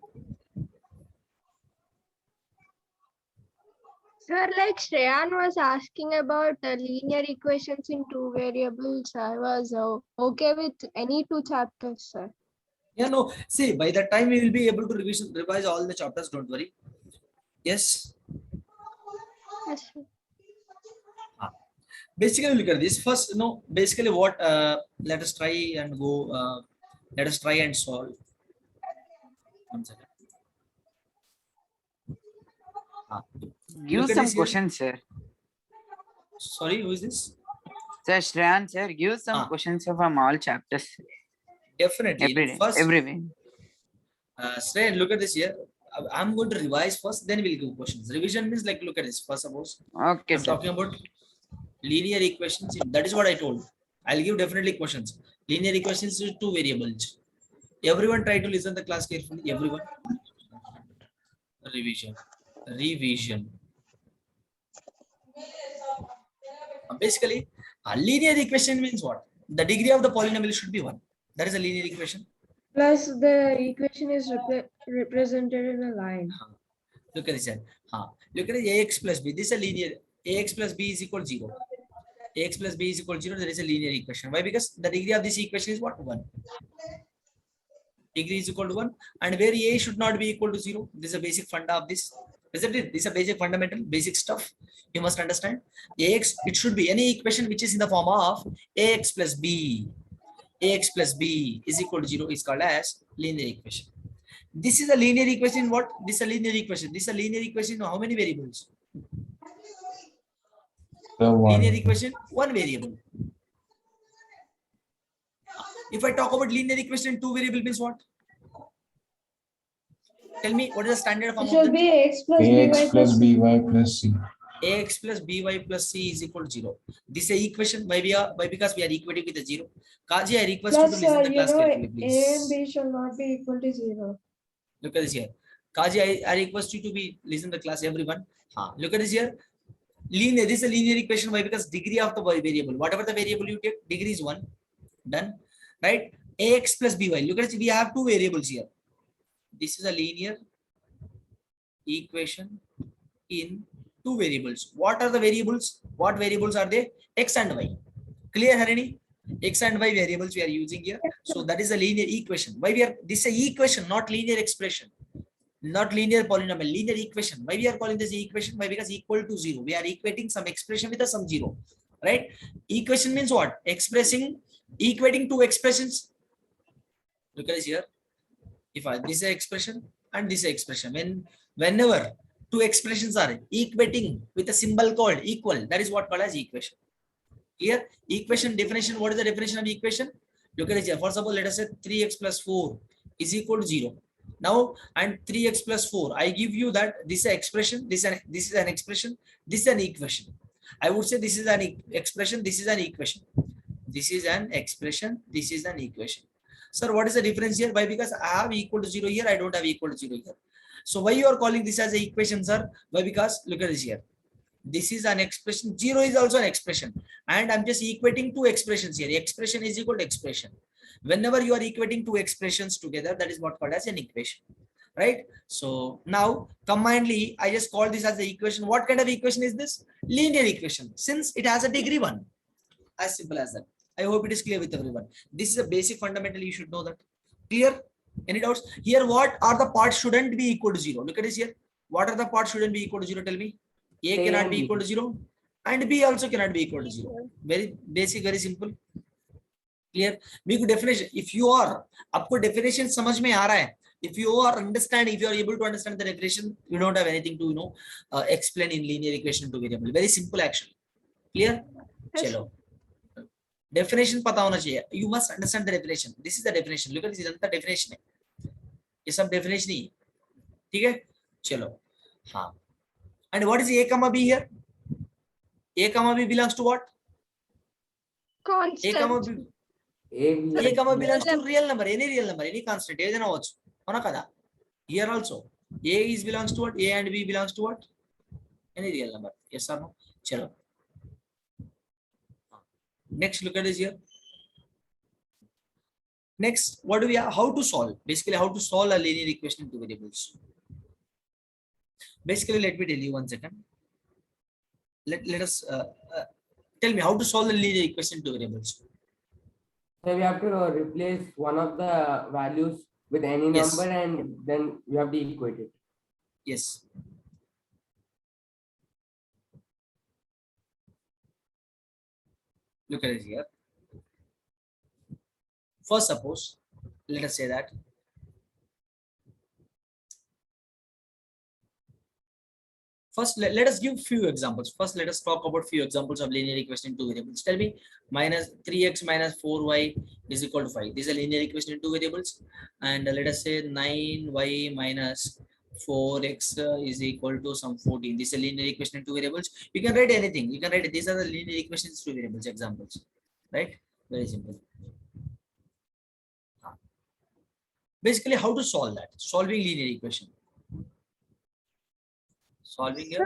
S3: Sir, like Shreyan was asking about linear equations in two variables. I was okay with any two chapters, sir.
S1: Yeah, no. See, by that time we will be able to revise all the chapters. Don't worry. Yes.
S3: Yes, sir.
S1: Basically, look at this first. Basically, what? Let us try and go. Let us try and solve. 1 second.
S10: Give some questions, sir.
S1: Sorry, who is this?
S10: Sir, Shreyan, sir, give some questions from all chapters.
S1: Definitely.
S10: Every day.
S1: First,
S10: Every day.
S1: Shrey, look at this here. I'm going to revise first, then we'll give questions. Revision means like, look at this. First, suppose
S10: Okay,
S1: I'm
S10: sir.
S1: talking about linear equations. That is what I told. I'll give definitely questions. Linear equations is two variables. Everyone try to listen the class carefully. Everyone. Revision. Revision. Basically, a linear equation means what? The degree of the polynomial should be 1. That is a linear equation.
S6: Plus the equation is represented in a line.
S1: Look at this here. Look at ax plus b. This is a linear. Ax plus b is equal to 0. Ax plus b is equal to 0. There is a linear equation. Why? Because the degree of this equation is what? 1. Degree is equal to 1. And where a should not be equal to 0. This is a basic funda of this. Isn't it? This is a basic fundamental, basic stuff. You must understand. Ax, it should be any equation which is in the form of ax plus b. Ax plus b is equal to 0 is called as linear equation. This is a linear equation. What? This is a linear equation. This is a linear equation. How many variables? Linear equation, 1 variable. If I talk about linear equation, 2 variable means what? Tell me, what is the standard form
S6: It
S1: of
S6: should
S1: that?
S6: be ax plus by plus c.
S1: Ax plus by plus c is equal to 0. This is a equation. Why because we are equating with a 0. Kaji, I request you to
S6: Plus,
S1: listen the
S6: you
S1: class
S6: know,
S1: carefully, please.
S6: a and b shall not be equal to 0.
S1: Look at this here. Kaji, I request you to be listen the class, everyone. Look at this here. Linear. This is a linear equation. Why? Because degree of the variable. Whatever the variable you take, degree is 1. Done. Right? Ax plus by. Look at this. We have 2 variables here. This is a linear equation in 2 variables. What are the variables? What variables are they? X and y. Clear, Harini? X and y variables we are using here. So that is a linear equation. Why we are, this is a equation, not linear expression, not linear polynomial, linear equation. Why we are calling this equation? Why? Because equal to 0. We are equating some expression with some 0. Right? Equation means what? Equating 2 expressions. Look at this here. If this is an expression and this is an expression, whenever 2 expressions are equating with a symbol called equal, that is what called as equation. Clear? Equation definition. What is the definition of equation? Look at this here. First of all, let us say 3x plus 4 is equal to 0. Now, and 3x plus 4, I give you that this is an expression, this is an expression, this is an equation. I would say this is an expression, this is an equation. This is an expression, this is an equation. Sir, what is the difference here? Why? Because I have equal to 0 here, I don't have equal to 0 here. So why you are calling this as an equation, sir? Why? Because look at this here. This is an expression, 0 is also an expression. And I'm just equating 2 expressions here. Expression is equal to expression. Whenever you are equating 2 expressions together, that is what called as an equation. Right? So now combinedly, I just call this as the equation. What kind of equation is this? Linear equation, since it has a degree 1. As simple as that. I hope it is clear with everyone. This is a basic fundamental. You should know that. Clear? Any doubts? Here, what are the parts shouldn't be equal to 0? Look at this here. What are the parts shouldn't be equal to 0? Tell me. A cannot be equal to 0 and B also cannot be equal to 0. Very basic, very simple. Clear? Make definition. If you are, आपको definition समझ में आ रहा है. If you are understand, if you are able to understand the definition, you don't have anything to explain in linear equation to variable. Very simple actually. Clear? चलो. Definition पता होना चाहिए. You must understand the definition. This is the definition. Look at this. इधर definition है. ये सब definition ही. ठीक है? चलो. हाँ. And what is A comma B here? A comma B belongs to what?
S3: Constant.
S1: A comma B. A comma belongs to real number, any real number, any constant. Here also, A is belongs to what? A and B belongs to what? Any real number. Yes or no? Chalo. Next, look at this here. Next, what do we have? How to solve? Basically, how to solve a linear equation in 2 variables. Basically, let me tell you 1 second. Let us tell me how to solve the linear equation in 2 variables.
S7: So we have to replace one of the values with any number and then we have to equate it.
S1: Yes. Look at it here. First, suppose, let us say that First, let us give few examples. First, let us talk about few examples of linear equation in two variables. Tell me, minus 3x minus 4y is equal to 5. This is a linear equation in two variables. And let us say 9y minus 4x is equal to some 14. This is a linear equation in two variables. You can write anything. You can write these are the linear equations in two variables examples. Right? Very simple. Basically, how to solve that? Solving linear equation. Solving a,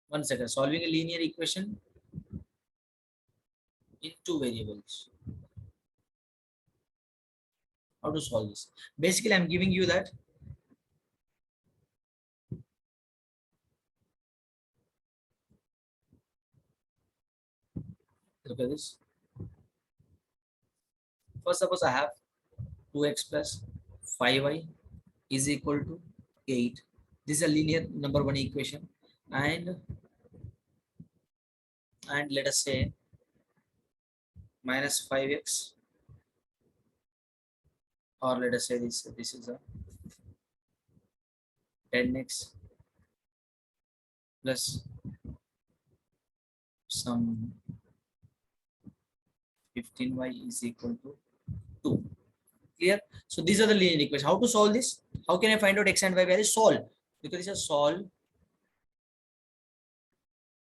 S1: one second, solving a linear equation in two variables. How to solve this? Basically, I'm giving you that. Look at this. First, suppose I have 2x plus 5y is equal to 8. This is a linear number one equation, and let us say minus 5x, or let us say this is a 10x plus some 15y is equal to 2. Clear? So these are the linear equations. How to solve this? How can I find out x and y values? Solve. Because this is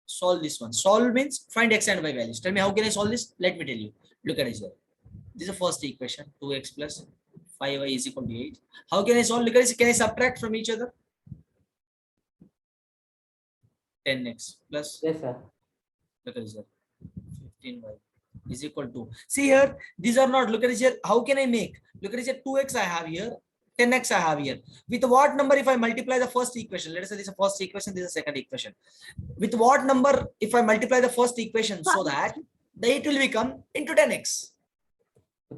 S1: solve this one. Solve means find x and y values. Tell me, how can I solve this? Let me tell you. Look at this here. This is the first equation. 2x plus 5y is equal to 8. How can I solve? Look at this. Can I subtract from each other? 10x plus.
S7: Yes, sir.
S1: Look at this here. 15y is equal to. See here. These are not. Look at this here. How can I make? Look at this here. 2x I have here. 10x I have here. With what number if I multiply the first equation? Let us say this is the first equation, this is the second equation. With what number if I multiply the first equation so that the 8 will become into 10x?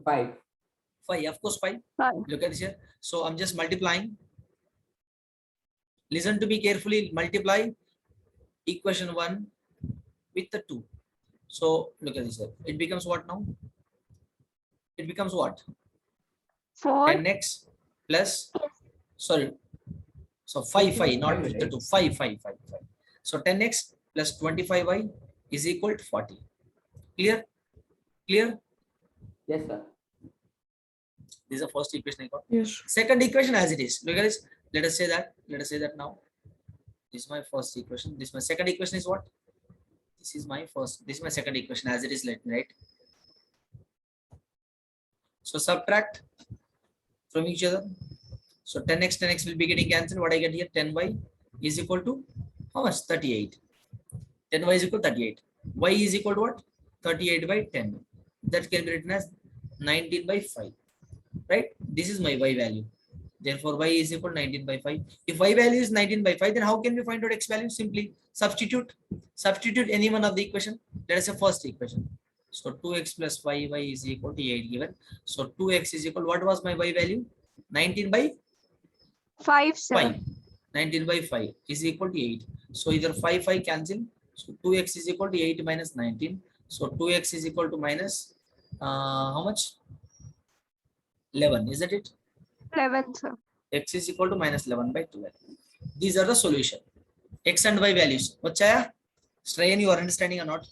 S7: 5.
S1: 5, of course 5. Look at this here. So I'm just multiplying. Listen to me carefully. Multiply equation 1 with the 2. So look at this here. It becomes what now? It becomes what? 10x. Plus, sorry, so 5, not with the 2, 5. So 10x plus 25y is equal to 40. Clear? Clear?
S7: Yes, sir.
S1: This is the first equation I got.
S9: Yes.
S1: Second equation as it is. Look at this. Let us say that now. This is my first equation. This my second equation is what? This is my first. This is my second equation as it is. Let me write. So subtract from each other. So 10x will be getting cancelled. What I get here? 10y is equal to how much? 38. 10y is equal to 38. Y is equal to what? 38 by 10. That can be written as 19 by 5. Right? This is my y value. Therefore, y is equal to 19 by 5. If y value is 19 by 5, then how can we find out x value? Simply substitute any one of the equation. Let us say first equation. So 2x plus 5y is equal to 8 given. So 2x is equal, what was my y value? 19 by
S3: 5, sir.
S1: 5. 19 by 5 is equal to 8. So either 5 cancel. So 2x is equal to 8 minus 19. So 2x is equal to minus how much? 11. Isn't it?
S3: 11, sir.
S1: X is equal to minus 11 by 12. These are the solution. X and y values. Vachaya? Strain, you are understanding or not?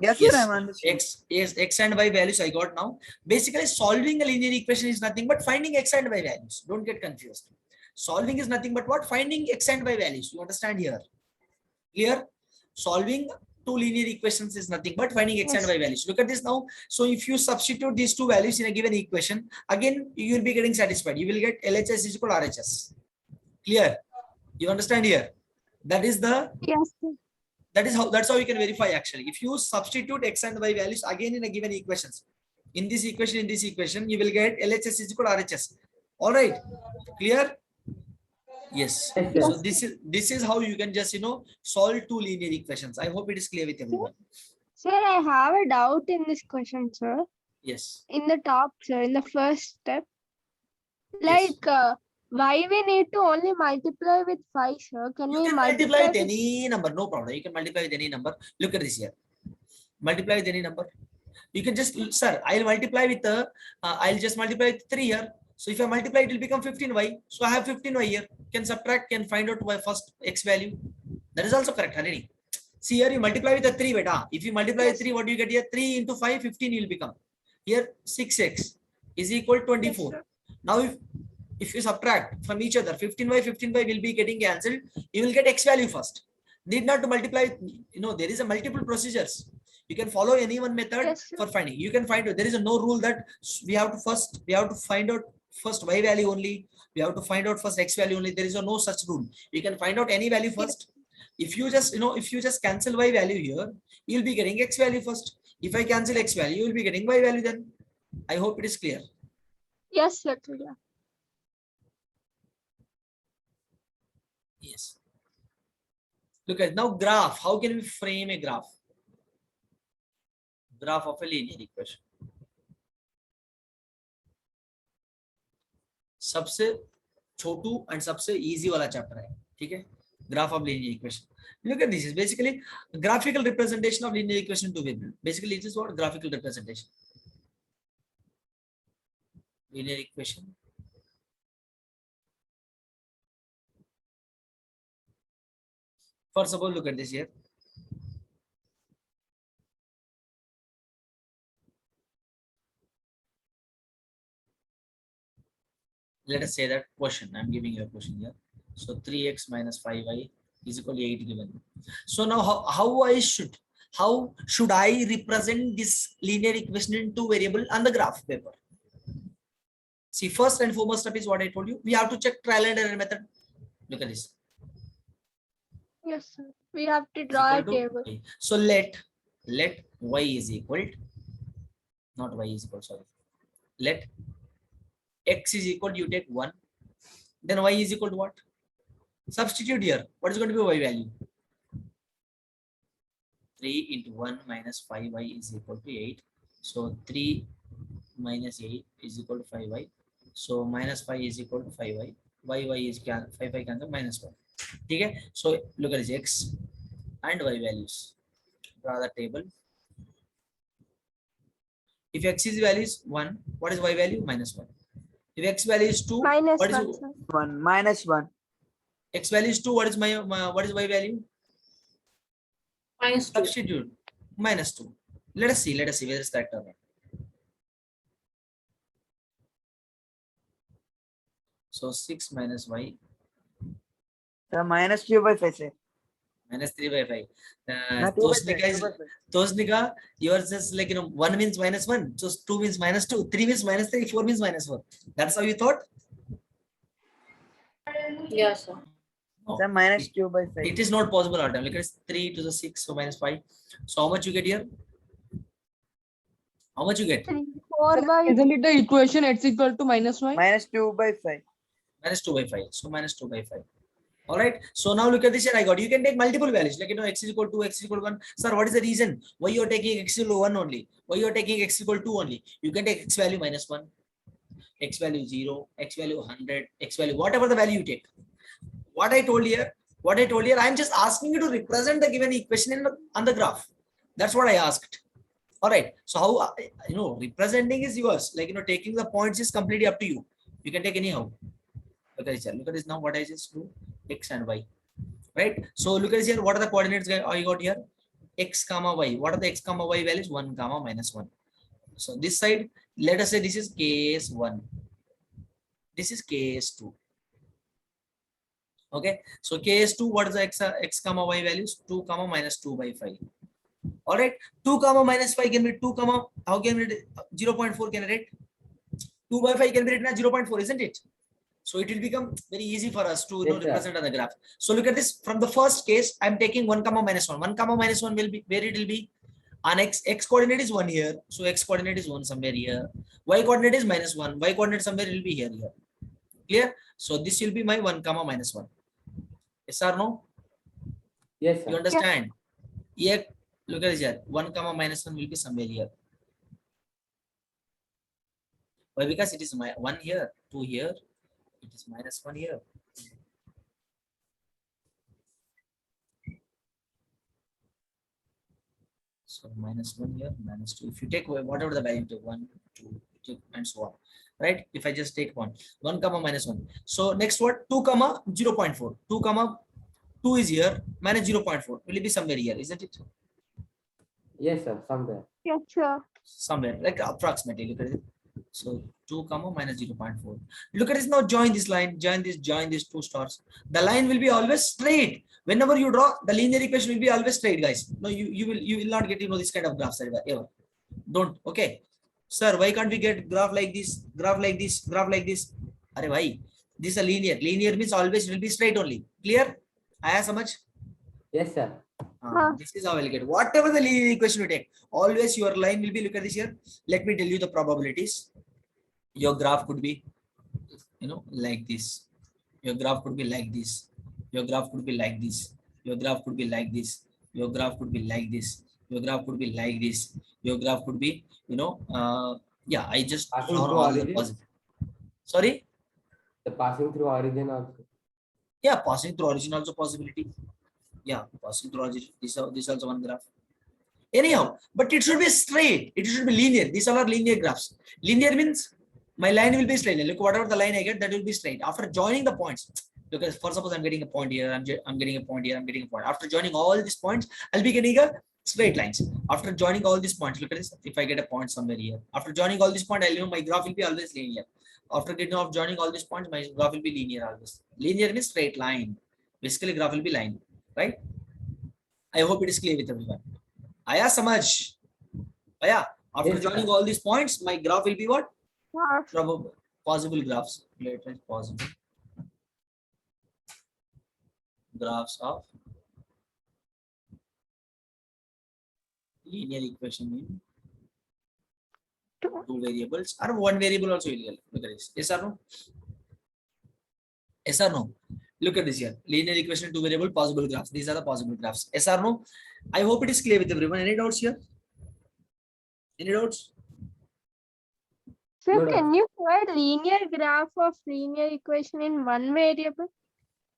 S10: Yes, sir, I'm understanding.
S1: X and y values I got now. Basically, solving a linear equation is nothing but finding x and y values. Don't get confused. Solving is nothing but what? Finding x and y values. You understand here? Clear? Solving two linear equations is nothing but finding x and y values. Look at this now. So if you substitute these two values in a given equation, again, you will be getting satisfied. You will get LHS is equal to RHS. Clear? You understand here? That is the...
S3: Yes, sir.
S1: That's how you can verify actually. If you substitute x and y values again in a given equations, in this equation, you will get LHS is equal to RHS. All right, clear? Yes. So this is how you can just solve two linear equations. I hope it is clear with everyone.
S3: Sir, I have a doubt in this question, sir.
S1: Yes.
S3: In the top, sir, in the first step, like why we need to only multiply with 5, sir? Can we
S1: Multiply with any number? No problem. You can multiply with any number. Look at this here. Multiply with any number. You can just, sir, I'll multiply with I'll just multiply with 3 here. So if I multiply, it will become 15y. So I have 15y here. Can subtract, can find out y first x value. That is also correct, Harini. See here, you multiply with the 3, beta. If you multiply with 3, what do you get here? 3 into 5, 15 will become. Here, 6x is equal to 24.
S3: Yes,
S1: Now, if you subtract from each other, 15y, 15y will be getting cancelled. You will get x value first. Need not to multiply. You know, there is a multiple procedures. You can follow any one method for finding. You can find out. There is a no rule that we have to find out first y value only. We have to find out first x value only. There is no such rule. You can find out any value first. If you just cancel y value here, you'll be getting x value first. If I cancel x value, you'll be getting y value then. I hope it is clear.
S3: Yes, sir. Clear.
S1: Yes. Look at now graph. How can we frame a graph? Graph of a linear equation. सबसे छोटू and सबसे easy वाला chapter है, ठीक है? Graph of linear equation. Look at this is basically graphical representation of linear equation to variable. Basically, it is what graphical representation. Linear equation. First of all, look at this here. Let us say that question. I'm giving you a question here. So 3x minus 5y is equal to 8 given. So now how should I represent this linear equation in two variable on the graph paper? See, first and foremost step is what I told you. We have to check trial and error method. Look at this.
S3: Yes, sir. We have to draw a table.
S1: So let y is equal, not y is equal, sorry. Let x is equal to, you take 1. Then y is equal to what? Substitute here. What is going to be y value? 3 into 1 minus 5y is equal to 8. So 3 minus 8 is equal to 5y. So minus 5 is equal to 5y. y is 5y cancel minus 1. Okay. So look at this x and y values. Draw the table. If x is value is 1, what is y value? Minus 1. If x value is 2,
S3: minus
S1: what is
S10: 1 minus 1?
S1: X value is 2. What is what is y value?
S8: Minus 2.
S1: Substitute minus 2. Let us see whether it's correct or not. So 6 minus y.
S10: So minus 3 by 5, sir.
S1: Minus 3 by 5. Tosnika, yours is like, 1 means minus 1. So 2 means minus 2. 3 means minus 3. 4 means minus 4. That's how you thought?
S8: Yes, sir.
S1: No.
S10: So minus 2 by 5.
S1: It is not possible, Artem. Look at 3 to the 6. So minus 5. So how much you get here? How much you get?
S3: 4 by.
S13: Isn't it the equation x equal to minus 1?
S10: Minus 2 by 5.
S1: Minus 2 by 5. So minus 2 by 5. All right. So now look at this here. I got. You can take multiple values. Like, x is equal to 2, x is equal to 1. Sir, what is the reason why you are taking x equal to 1 only? Why you are taking x equal to 2 only? You can take x value minus 1, x value 0, x value 100, x value, whatever the value you take. What I told here, I'm just asking you to represent the given equation on the graph. That's what I asked. All right. So how, representing is yours. Like, taking the points is completely up to you. You can take anyhow. Look at this now. What I just do, x and y, right? So look at this here. What are the coordinates I got here? X comma y. What are the x comma y values? 1 comma minus 1. So this side, let us say this is case 1. This is case 2. Okay. So case 2, what is the x comma y values? 2 comma minus 2 by 5. All right. 2 comma minus 5 can be 2 comma. How can we 0.4 can write? 2 by 5 can be written as 0.4, isn't it? So it will become very easy for us to represent on the graph. So look at this. From the first case, I'm taking 1 comma minus 1. 1 comma minus 1 will be where it will be. On x coordinate is 1 here. So x coordinate is 1 somewhere here. Y coordinate is minus 1. Y coordinate somewhere will be here. Clear? So this will be my 1 comma minus 1. Yes or no?
S7: Yes, sir.
S1: You understand? Yeah. Look at this here. 1 comma minus 1 will be somewhere here. Why? Because it is my 1 here, 2 here. It is minus 1 here. So minus 1 here, minus 2. If you take whatever the value, take 1, 2, and so on. right? If I just take 1 comma minus 1. So next word 2 comma 0.4. 2 comma 2 is here, minus 0.4. Will it be somewhere here, isn't it?
S7: Yes, sir, somewhere.
S3: Yes, sir.
S1: Somewhere, like approximately. Look at it. So 2 comma minus 0.4. Look at this now. Join this line. Join these two stars. The line will be always straight. Whenever you draw, the linear equation will be always straight, guys. No, you will not get this kind of graphs ever. Don't. Okay, sir. Why can't we get graph like this? Graph like this? Graph like this? Arey bhai, this is a linear. Linear means always will be straight only. Clear? Aya samajh?
S7: Yes, sir.
S1: This is how I'll get. Whatever the linear equation you take, always your line will be. Look at this here. Let me tell you the probabilities. Your graph could be, like this. Your graph could be like this. Your graph could be like this. Your graph could be like this. Your graph could be like this. Your graph could be like this. Your graph could be, yeah. I just
S7: Passing
S1: drawn
S7: through
S1: all the
S7: origin?
S1: positive. Sorry.
S7: The passing through origin also.
S1: Yeah, passing through origin also possibility. Yeah, passing through origin. This also one graph. Anyhow, but it should be straight. It should be linear. These all are linear graphs. Linear means my line will be straight. Look, whatever the line I get, that will be straight. After joining the points, because for suppose I'm getting a point here, I'm getting a point here, I'm getting a point. After joining all these points, I'll be getting a straight lines. After joining all these points, look at this. If I get a point somewhere here, after joining all these points, I'll know my graph will be always linear. After joining all these points, my graph will be linear always. Linear means straight line. Basically, graph will be line, right? I hope it is clear with everyone. Aya samajh? Aya, after
S7: Yes,
S1: joining
S7: sir.
S1: all these points, my graph will be what?
S3: Yeah.
S1: Probable, possible graphs. Possible graphs of linear equation in two variables or one variable also. Look at this. Yes or no? Yes or no? Look at this here. Linear equation, two variable, possible graphs. These are the possible graphs. Yes or no? I hope it is clear with everyone. Any doubts here? Any doubts?
S3: So
S7: No, no.
S3: can you provide linear graph of linear equation in one variable?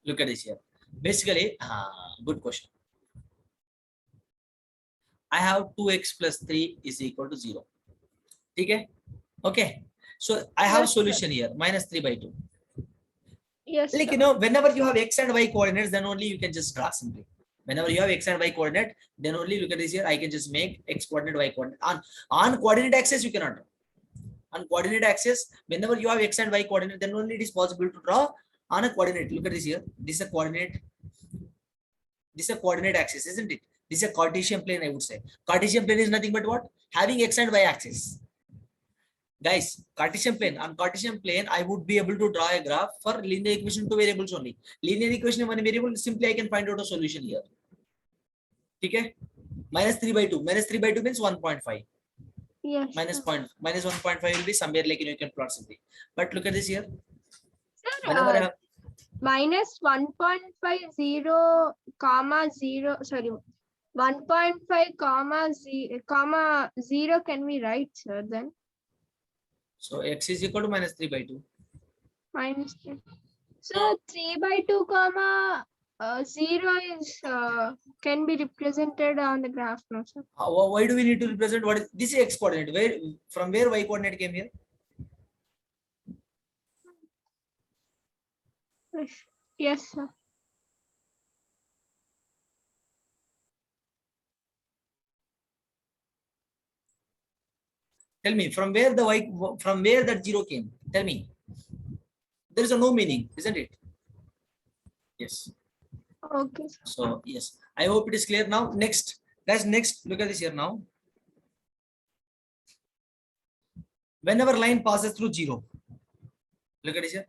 S1: Look at this here. Basically, good question. I have 2x plus 3 is equal to 0. Okay? Okay. So I have
S3: Yes, sir.
S1: solution here. Minus 3 by 2.
S3: Yes,
S1: Like,
S3: sir.
S1: whenever you have x and y coordinates, then only you can just draw simply. Whenever you have x and y coordinate, then only look at this here. I can just make x coordinate, y coordinate. On coordinate axis, you cannot draw. On coordinate axis, whenever you have x and y coordinate, then only it is possible to draw on a coordinate. Look at this here. This is a coordinate. This is a coordinate axis, isn't it? This is a Cartesian plane, I would say. Cartesian plane is nothing but what? Having x and y axis. Guys, Cartesian plane. On Cartesian plane, I would be able to draw a graph for linear equation two variables only. Linear equation in one variable, simply I can find out a solution here. Okay? Minus 3 by 2. Minus 3 by 2 means 1.5.
S3: Yes.
S1: Minus
S3: sir.
S1: minus 1.5 will be somewhere like you can plot simply. But look at this here.
S3: Sir,
S1: Whenever I have
S3: minus 1.50 comma 0, sorry, 1.5 comma 0 can we write, sir, then?
S1: so x is equal to minus 3 by 2.
S3: Minus 3. So 3 by 2 comma 0 is can be represented on the graph, no, sir?
S1: Why do we need to represent what is this is x coordinate? Where from where y coordinate came here?
S3: Yes, sir.
S1: Tell me from where the y from where that 0 came? Tell me. There is a no meaning, isn't it? Yes.
S3: Okay.
S1: So yes, I hope it is clear now. Next, guys, next, look at this here now. Whenever line passes through 0, look at this here.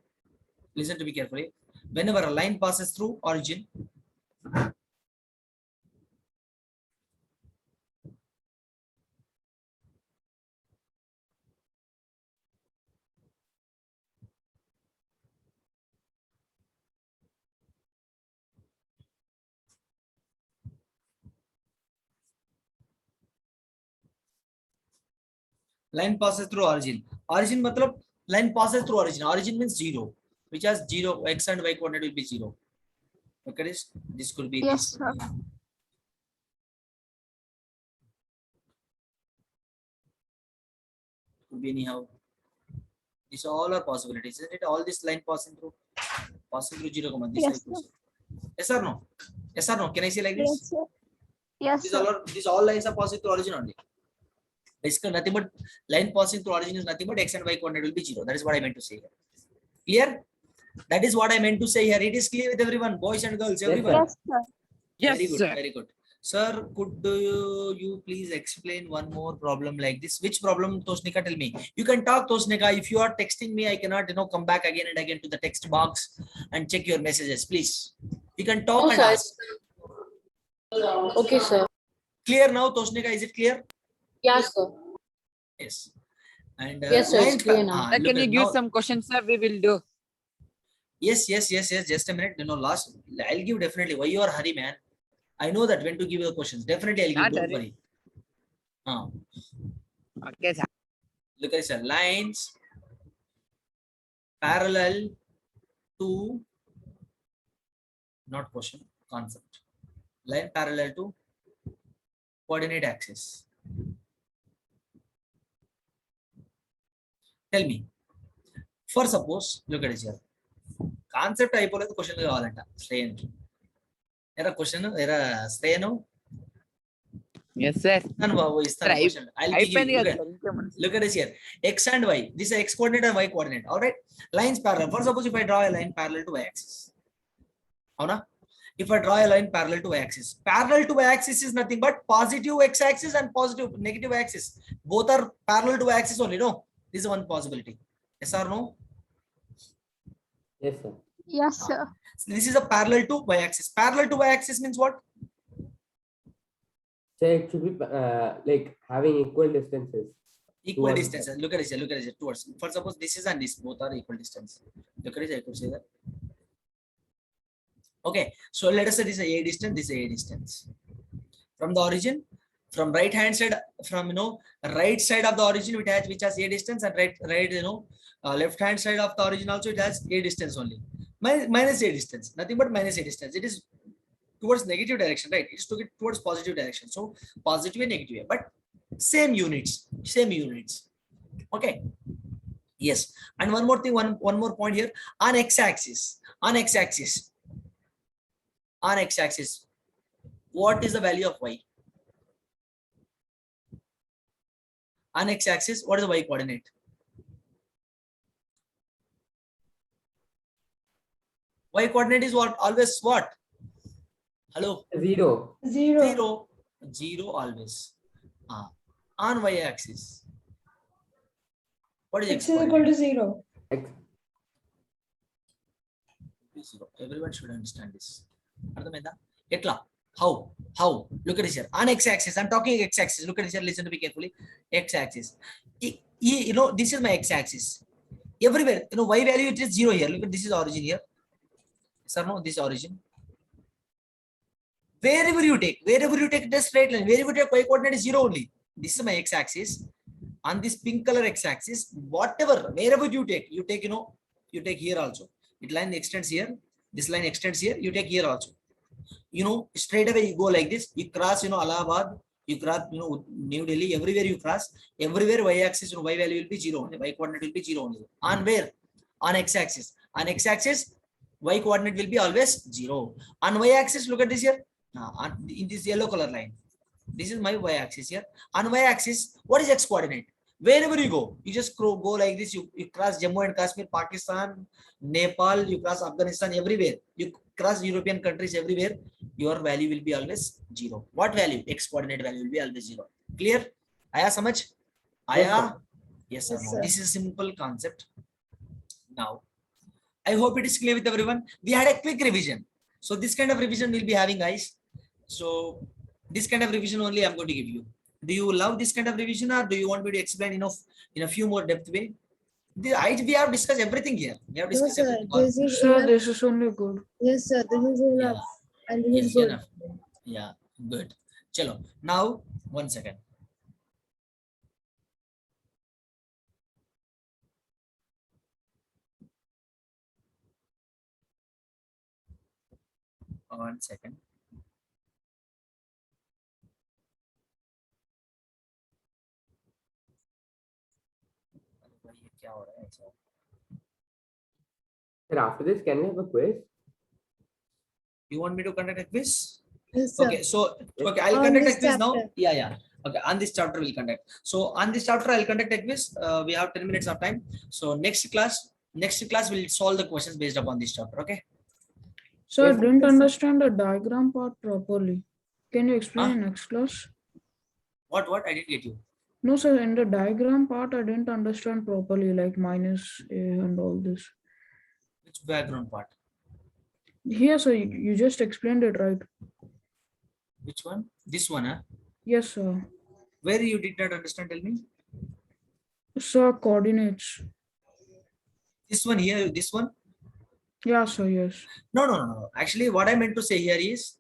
S1: Listen to me carefully. Whenever a line passes through origin, line passes through origin. Origin matlab line passes through origin. Origin means 0, which has 0, x and y coordinate will be 0. Look at this. This could be
S3: Yes,
S1: this.
S3: sir.
S1: Could be anyhow. These all are possibilities, isn't it? All this line passing through 0 comma this
S3: Yes,
S1: I could
S3: sir.
S1: say. Yes or no? Yes or no? Can I say like
S3: Yes,
S1: this?
S3: sir. Yes,
S1: These
S3: sir.
S1: all lines are passing through origin only. Basically, nothing but line passing through origin is nothing but x and y coordinate will be 0. That is what I meant to say here. Clear? That is what I meant to say here. It is clear with everyone, boys and girls, everyone.
S3: Yes, sir.
S1: Very good, very good. Sir, could you please explain one more problem like this? Which problem, Tosnika? Tell me. You can talk, Tosnika. If you are texting me, I cannot, come back again and again to the text box and check your messages, please. You can talk
S8: No,
S1: and
S8: sir.
S1: ask.
S8: Okay, sir.
S1: Clear now, Tosnika? Is it clear?
S8: Yes, sir.
S1: Yes. And
S8: Yes, sir. It's clear now.
S10: Sir,
S1: look
S10: can you
S1: at
S10: give
S1: now.
S10: some questions, sir? We will do.
S1: Yes. Just a minute. Last. I'll give definitely. Why you are hurry, man? I know that when to give the questions. Definitely, I'll give.
S10: Not
S1: Don't
S10: hurry.
S1: worry.
S10: Okay, sir.
S1: Look at this. Lines parallel to, not question, concept. Line parallel to coordinate axis. Tell me. For suppose, look at this here. Concept అయిపోలేదు question కావాలంట శ్రేయన్ ఎరా question ఎరా శ్రేయను
S10: Yes, sir.
S1: ఇస్తాను బాబు ఇస్తాను
S10: Sir,
S1: question I
S10: అయిపోయింది కదా, sir.
S1: look at this here. X and y, this is x coordinate and y coordinate. All right, lines parallel. For suppose if I draw a line parallel to y axis, avuna, if I draw a line parallel to y axis, parallel to y axis is nothing but positive x axis and positive negative y axis, both are parallel to y axis only. No, this is one possibility. Yes or no?
S7: Yes, sir.
S3: Yes, sir.
S1: This is a parallel to y axis. Parallel to y axis means what?
S7: So it should be like having equal distances.
S1: Equal
S7: towards
S1: distance. Look at this. Towards. For suppose this is and this both are equal distance. Look at this. I could say that. Okay. So let us say this is a distance. This is a distance. From the origin, from right hand side, from right side of the origin, which has a distance, and right left hand side of the origin also it has a distance only. Minus a distance. Nothing but minus a distance. It is towards negative direction, right? It's towards positive direction. So positive and negative, but same units. Okay. Yes. And one more thing, one more point here. On x-axis, what is the value of y? On x-axis, what is the y coordinate? Y coordinate is what? Always what? Hello? Zero always. On y-axis, what is x
S6: X is equal to 0.
S1: Zero. Everyone should understand this. Ardhamainda? Etla? How? Look at this here. On x-axis, I'm talking x-axis. Look at this here. Listen to me carefully. X-axis. This is my x-axis. Everywhere, y value it is 0 here. Look at this is origin here. Sir, no, this origin. Wherever you take this straight line, wherever you take y coordinate is 0 only. This is my x-axis. On this pink color x-axis, wherever you take, you take here also. It line extends here. This line extends here. You take here also. Straight away you go like this. You cross, Allahabad. You cross, New Delhi. Everywhere you cross, everywhere y-axis, y value will be 0 only. Y coordinate will be 0 only. On where? On x-axis. On x-axis, y coordinate will be always 0. On y-axis, look at this here. In this yellow color line, this is my y-axis here. On y-axis, what is x coordinate? Wherever you go, you just go like this. You cross Jammu and Kashmir, Pakistan, Nepal, you cross Afghanistan, everywhere. You cross European countries, everywhere. Your value will be always 0. What value? X coordinate value will be always 0. Clear? Aya samajh? Aya? Yes or no? This is a simple concept. Now, I hope it is clear with everyone. We had a quick revision. So this kind of revision we'll be having, guys. So this kind of revision only I'm going to give you. Do you love this kind of revision, or do you want me to explain in a few more depth way? We have discussed everything here. We have discussed everything.
S9: Sir, this is only good.
S2: Yes, sir. This is enough. And this is good.
S1: Enough. Yeah, good. Chalo. Now, 1 second. One second. क्या हो रहा है ऐसा?
S7: Sir, after this, can we have a quiz?
S1: You want me to conduct a quiz?
S2: Yes, sir.
S1: Okay, so okay, I'll
S2: On
S1: conduct a
S2: this
S1: quiz now.
S2: chapter.
S1: Yeah. Okay, on this chapter we'll conduct. So on this chapter I'll conduct a quiz. We have 10 minutes of time. So next class we'll solve the questions based upon this chapter. Okay.
S9: So I
S7: Yes,
S9: didn't
S2: sir.
S9: understand the diagram part properly. Can you explain
S1: Huh?
S9: in next class?
S1: What? I didn't get you.
S9: No, sir, in the diagram part, I didn't understand properly, like minus a and all this.
S1: Which background part?
S9: Here, sir, you just explained it, right?
S1: Which one? This one, huh?
S9: Yes, sir.
S1: Where you did not understand? Tell me.
S9: Sir, coordinates.
S1: This one here. This one.
S9: Yeah, sir, yes.
S1: No. Actually, what I meant to say here is,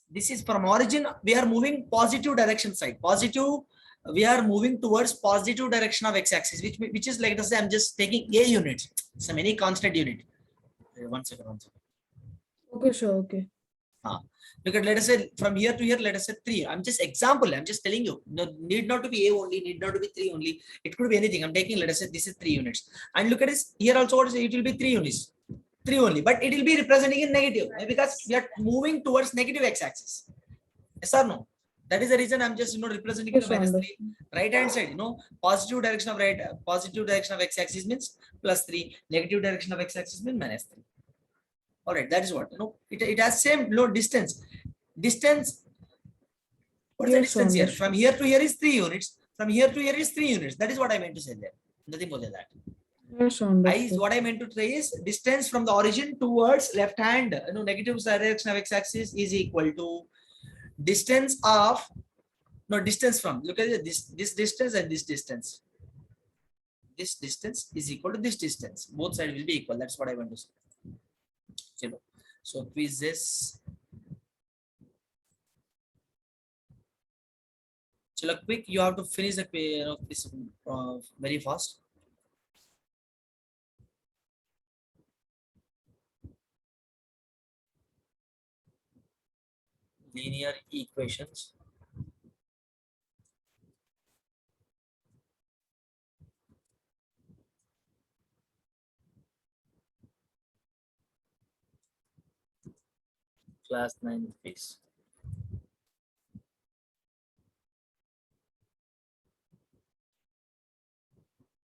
S1: this is from origin. We are moving positive direction side. Positive. We are moving towards positive direction of x-axis, which is like to say I'm just taking a unit, some any constant unit. One second.
S9: Okay, sir, okay.
S1: Look at, let us say from here to here, let us say 3. I'm just example. I'm just telling you. No, need not to be a only. Need not to be 3 only. It could be anything. I'm taking. Let us say this is 3 units. And look at this here also. What is it? It will be 3 units. 3 only, but it will be representing in negative because we are moving towards negative x-axis. Yes or no? That is the reason I'm just representing
S9: Yes,
S1: the minus
S9: sir,
S1: 3. Right hand side, positive direction of positive direction of x-axis means plus 3. Negative direction of x-axis means minus 3. All right, that is what it has same distance. Distance. What is the
S9: yes, sir,
S1: distance here?
S9: understood.
S1: From here to here is 3 units. From here to here is 3 units. That is what I meant to say there. Nothing more than that.
S9: Yes, sir, understood.
S1: What I meant to say is distance from the origin towards left hand, negative direction of x-axis is equal to distance of distance from, look at this distance and this distance. This distance is equal to this distance. Both sides will be equal. That's what I want to say. So quizzes. So quick, you have to finish the quiz very fast. Linear equations. Class 9 fix.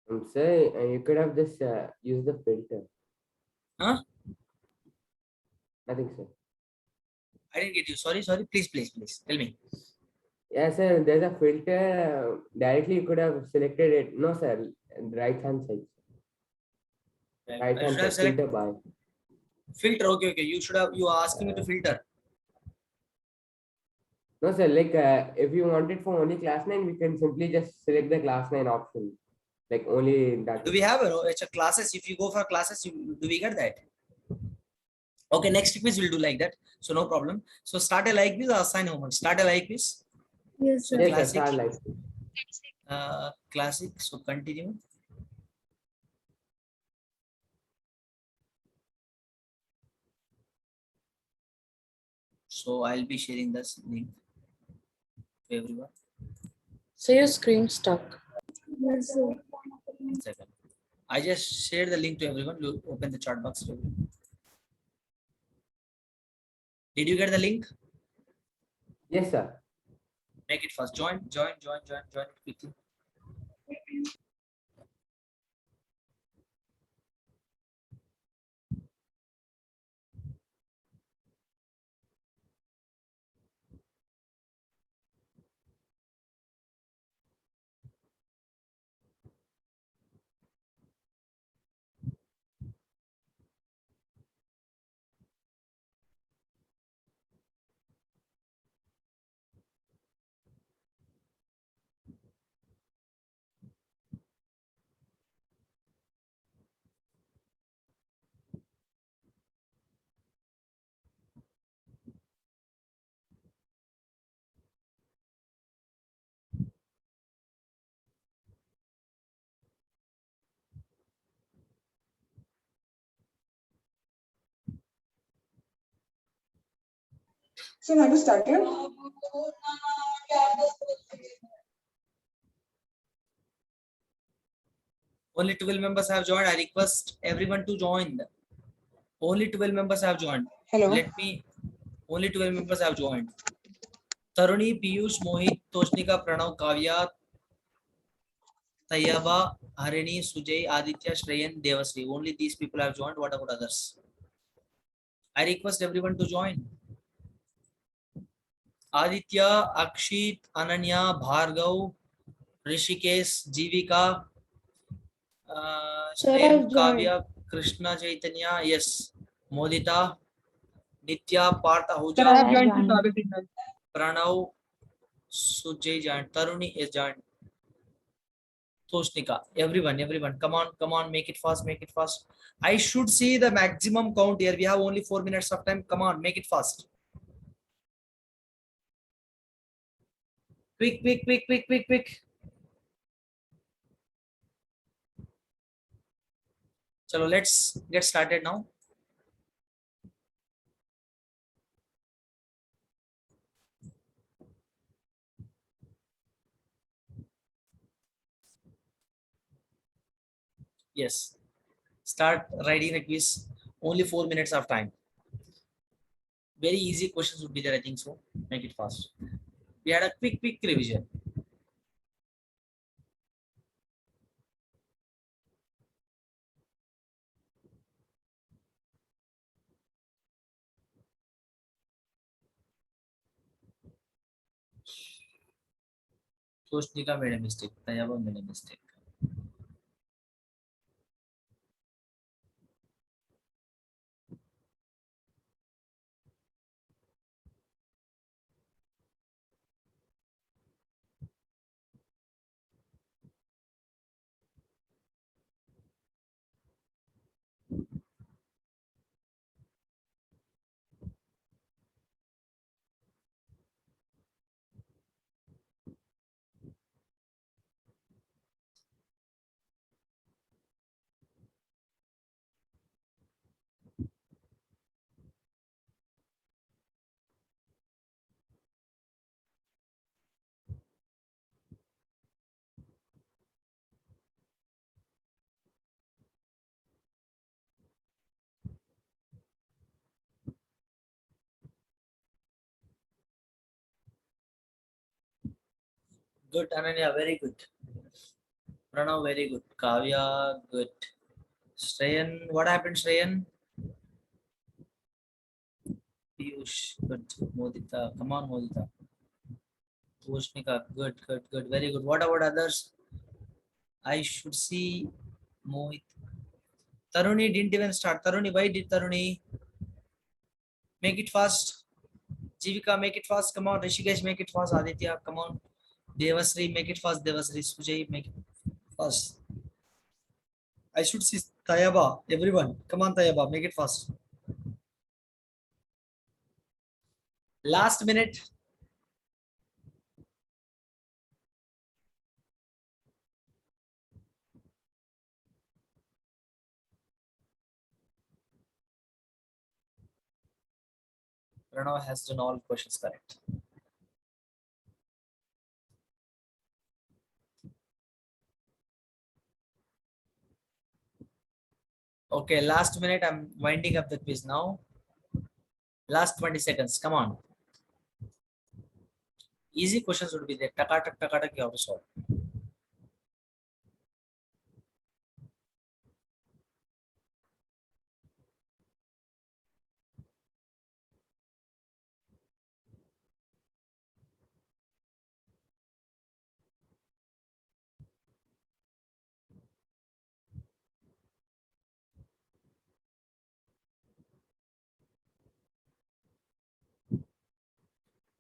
S7: I'm saying you could have just used the filter.
S1: Huh?
S7: Nothing, sir.
S1: I didn't get you. Sorry. Please. Tell me.
S7: Yeah, sir. There's a filter. Directly, you could have selected it. No, sir. Right hand side. Right hand side. Filter by.
S1: Filter. Okay. You are asking me to filter.
S7: No, sir. Like if you want it for only class 9, we can simply just select the class 9 option. Like only that.
S1: Do we have it's a classes? If you go for classes, do we get that? Okay, next quiz we'll do like that. So no problem. So start a like quiz or assign homework. Start a like quiz.
S2: Yes,
S1: So
S2: sir.
S7: Yes,
S1: classic.
S7: sir. Start like.
S1: Classic. So continue. So I'll be sharing this link to everyone.
S8: So your screen stuck.
S2: Yes, sir.
S1: 1 second. I just shared the link to everyone. You open the chat box. Did you get the link?
S7: Yes, sir.
S1: Make it fast. Join quickly.
S6: So have you started?
S1: Only 12 members have joined. I request everyone to join. Only 12 members have joined.
S12: Hello.
S1: Let me. Only 12 members have joined. Taruni, Piyush, Mohit, Toshnika, Pranav, Kavya, Tayyaba, Harini, Sujay, Aditya, Shreyan, Devasri. Only these people have joined. What about others? I request everyone to join. Aditya, Akshit, Ananya, Bhargav, Rishikesh, Jivika,
S6: Sir,
S1: Shreyan,
S6: I've joined.
S1: Kavya, Krishna, Chaitanya, yes, Modita, Nitya, Partha,
S12: Sir, I have
S1: Huja,
S12: joined to Kavya Signal.
S1: Pranav, Sujay joined, Taruni is joined, Toshnika, everyone, come on, make it fast. I should see the maximum count here. We have only 4 minutes of time. Come on, make it fast. Quick. Chalo, let's get started now. Yes, start writing the quiz. Only 4 minutes of time. Very easy questions would be there, I think so. Make it fast. We had a quick revision. Toshnika made a mistake. Tayaba made a mistake. Good, Ananya, very good. Pranav, very good. Kavya, good. Shreyan, what happened, Shreyan? Piyush, good. Modita, come on, Modita. Toshnika, good. Very good. What about others? I should see Mohit. Taruni didn't even start. Taruni, why did Taruni? Make it fast. Jivika, make it fast. Come on. Rishikesh, make it fast. Aditya, come on. Devasri, make it fast. Devasri, Sujay, make it fast. I should see Tayaba. Everyone, come on, Tayaba, make it fast. Last minute. Pranav has done all questions correct. Okay, last minute. I'm winding up the quiz now. Last 20 seconds. Come on. Easy questions would be there. Takatak, you have to solve.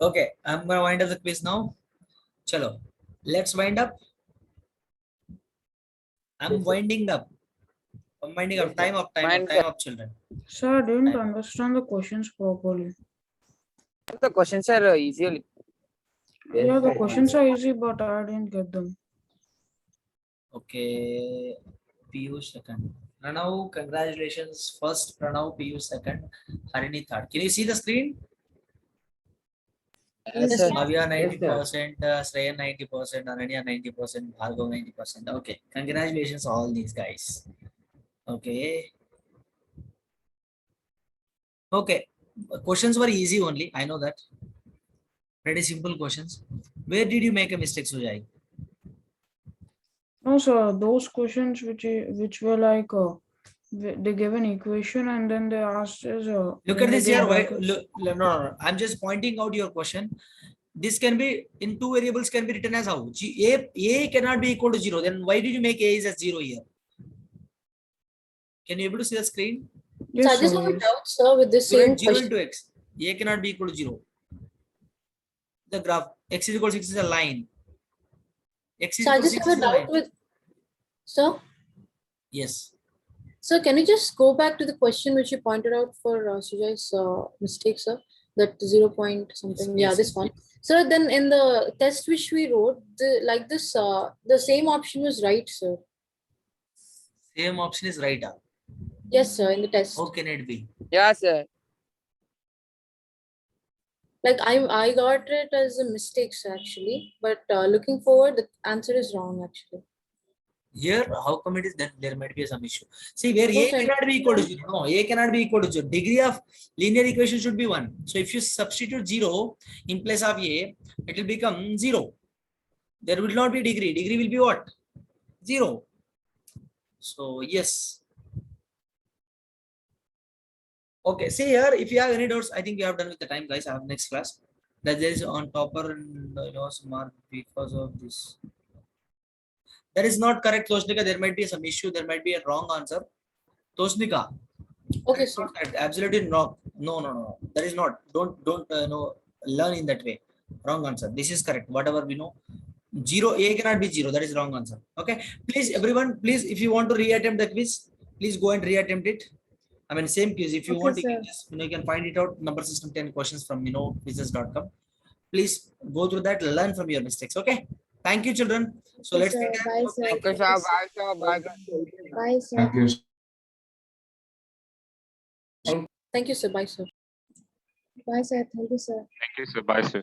S1: Okay, I'm gonna wind up the quiz now. Chalo, let's wind up. I'm winding up. I'm winding up. Time up, children.
S9: Sir, I didn't understand the questions properly.
S10: The questions are easy.
S9: Yeah, the questions are easy, but I didn't get them.
S1: Okay, Piyush second. Pranav, congratulations. First, Pranav, Piyush second, Harini third. Can you see the screen?
S10: Yes, sir.
S1: Bhavya
S7: Yes, sir.
S1: 90%, Shreya 90%, Ananya 90%, Bhargav 90%. Okay, congratulations all these guys. Okay. Okay, questions were easy only. I know that. Pretty simple questions. Where did you make a mistake, Sujai?
S9: No, sir. Those questions which were like they gave an equation and then they asked us.
S1: Look at this here. Why? Look, no. I'm just pointing out your question. This can be in two variables can be written as how? A cannot be equal to 0. Then why did you make A is as 0 here? Can you able to see the screen?
S8: So I just have a doubt, sir, with the same
S1: 0
S8: question.
S1: into x. A cannot be equal to 0. The graph x is equal to 6 is a line. X is
S8: So I
S1: equal to
S8: just
S1: 6
S8: have
S1: is
S8: a
S1: a line.
S8: doubt with, sir.
S1: Yes.
S8: So can you just go back to the question which you pointed out for Sujai's mistake, sir? That 0 point something. Yeah,
S1: Yes,
S8: this
S1: yes,
S8: one. So then in the test which we wrote, the same option was right, sir.
S1: Same option is right.
S8: Yes, sir, in the test.
S1: How can it be?
S10: Yeah, sir.
S8: Like I got it as a mistake, sir, actually. But looking forward, the answer is wrong, actually.
S1: Here, how come it is that there might be some issue? See, where
S8: No,
S1: A
S8: sir.
S1: cannot be equal to 0. No, A cannot be equal to 0. Degree of linear equation should be 1. So if you substitute 0 in place of A, it will become 0. There will not be degree. Degree will be what? 0. So yes. Okay, see here, if you have any doubts, I think we have done with the time, guys. I have next class. That there is on topper and mark because of this. That is not correct, Toshnika. There might be some issue. There might be a wrong answer. Toshnika.
S8: Okay, sir.
S1: Absolutely not. No. That is not. Don't learn in that way. Wrong answer. This is correct. Whatever we know. 0 A cannot be 0. That is wrong answer. Okay. Please, everyone. Please, if you want to reattempt the quiz, please go and reattempt it. I mean, same quiz. If you
S2: Okay,
S1: want, you
S2: sir.
S1: can just you can find it out. Number system 10 questions from quizzes.com. Please go through that. Learn from your mistakes. Okay. Thank you, children. So
S2: Okay,
S1: let's
S2: sir.
S1: begin.
S2: Bye, sir.
S10: Okay, sir. Bye, sir. Bye.
S2: Bye, sir.
S12: Thank you.
S8: Thank you, sir. Bye, sir.
S2: Bye, sir. Thank you, sir.
S4: Thank you, sir. Bye, sir.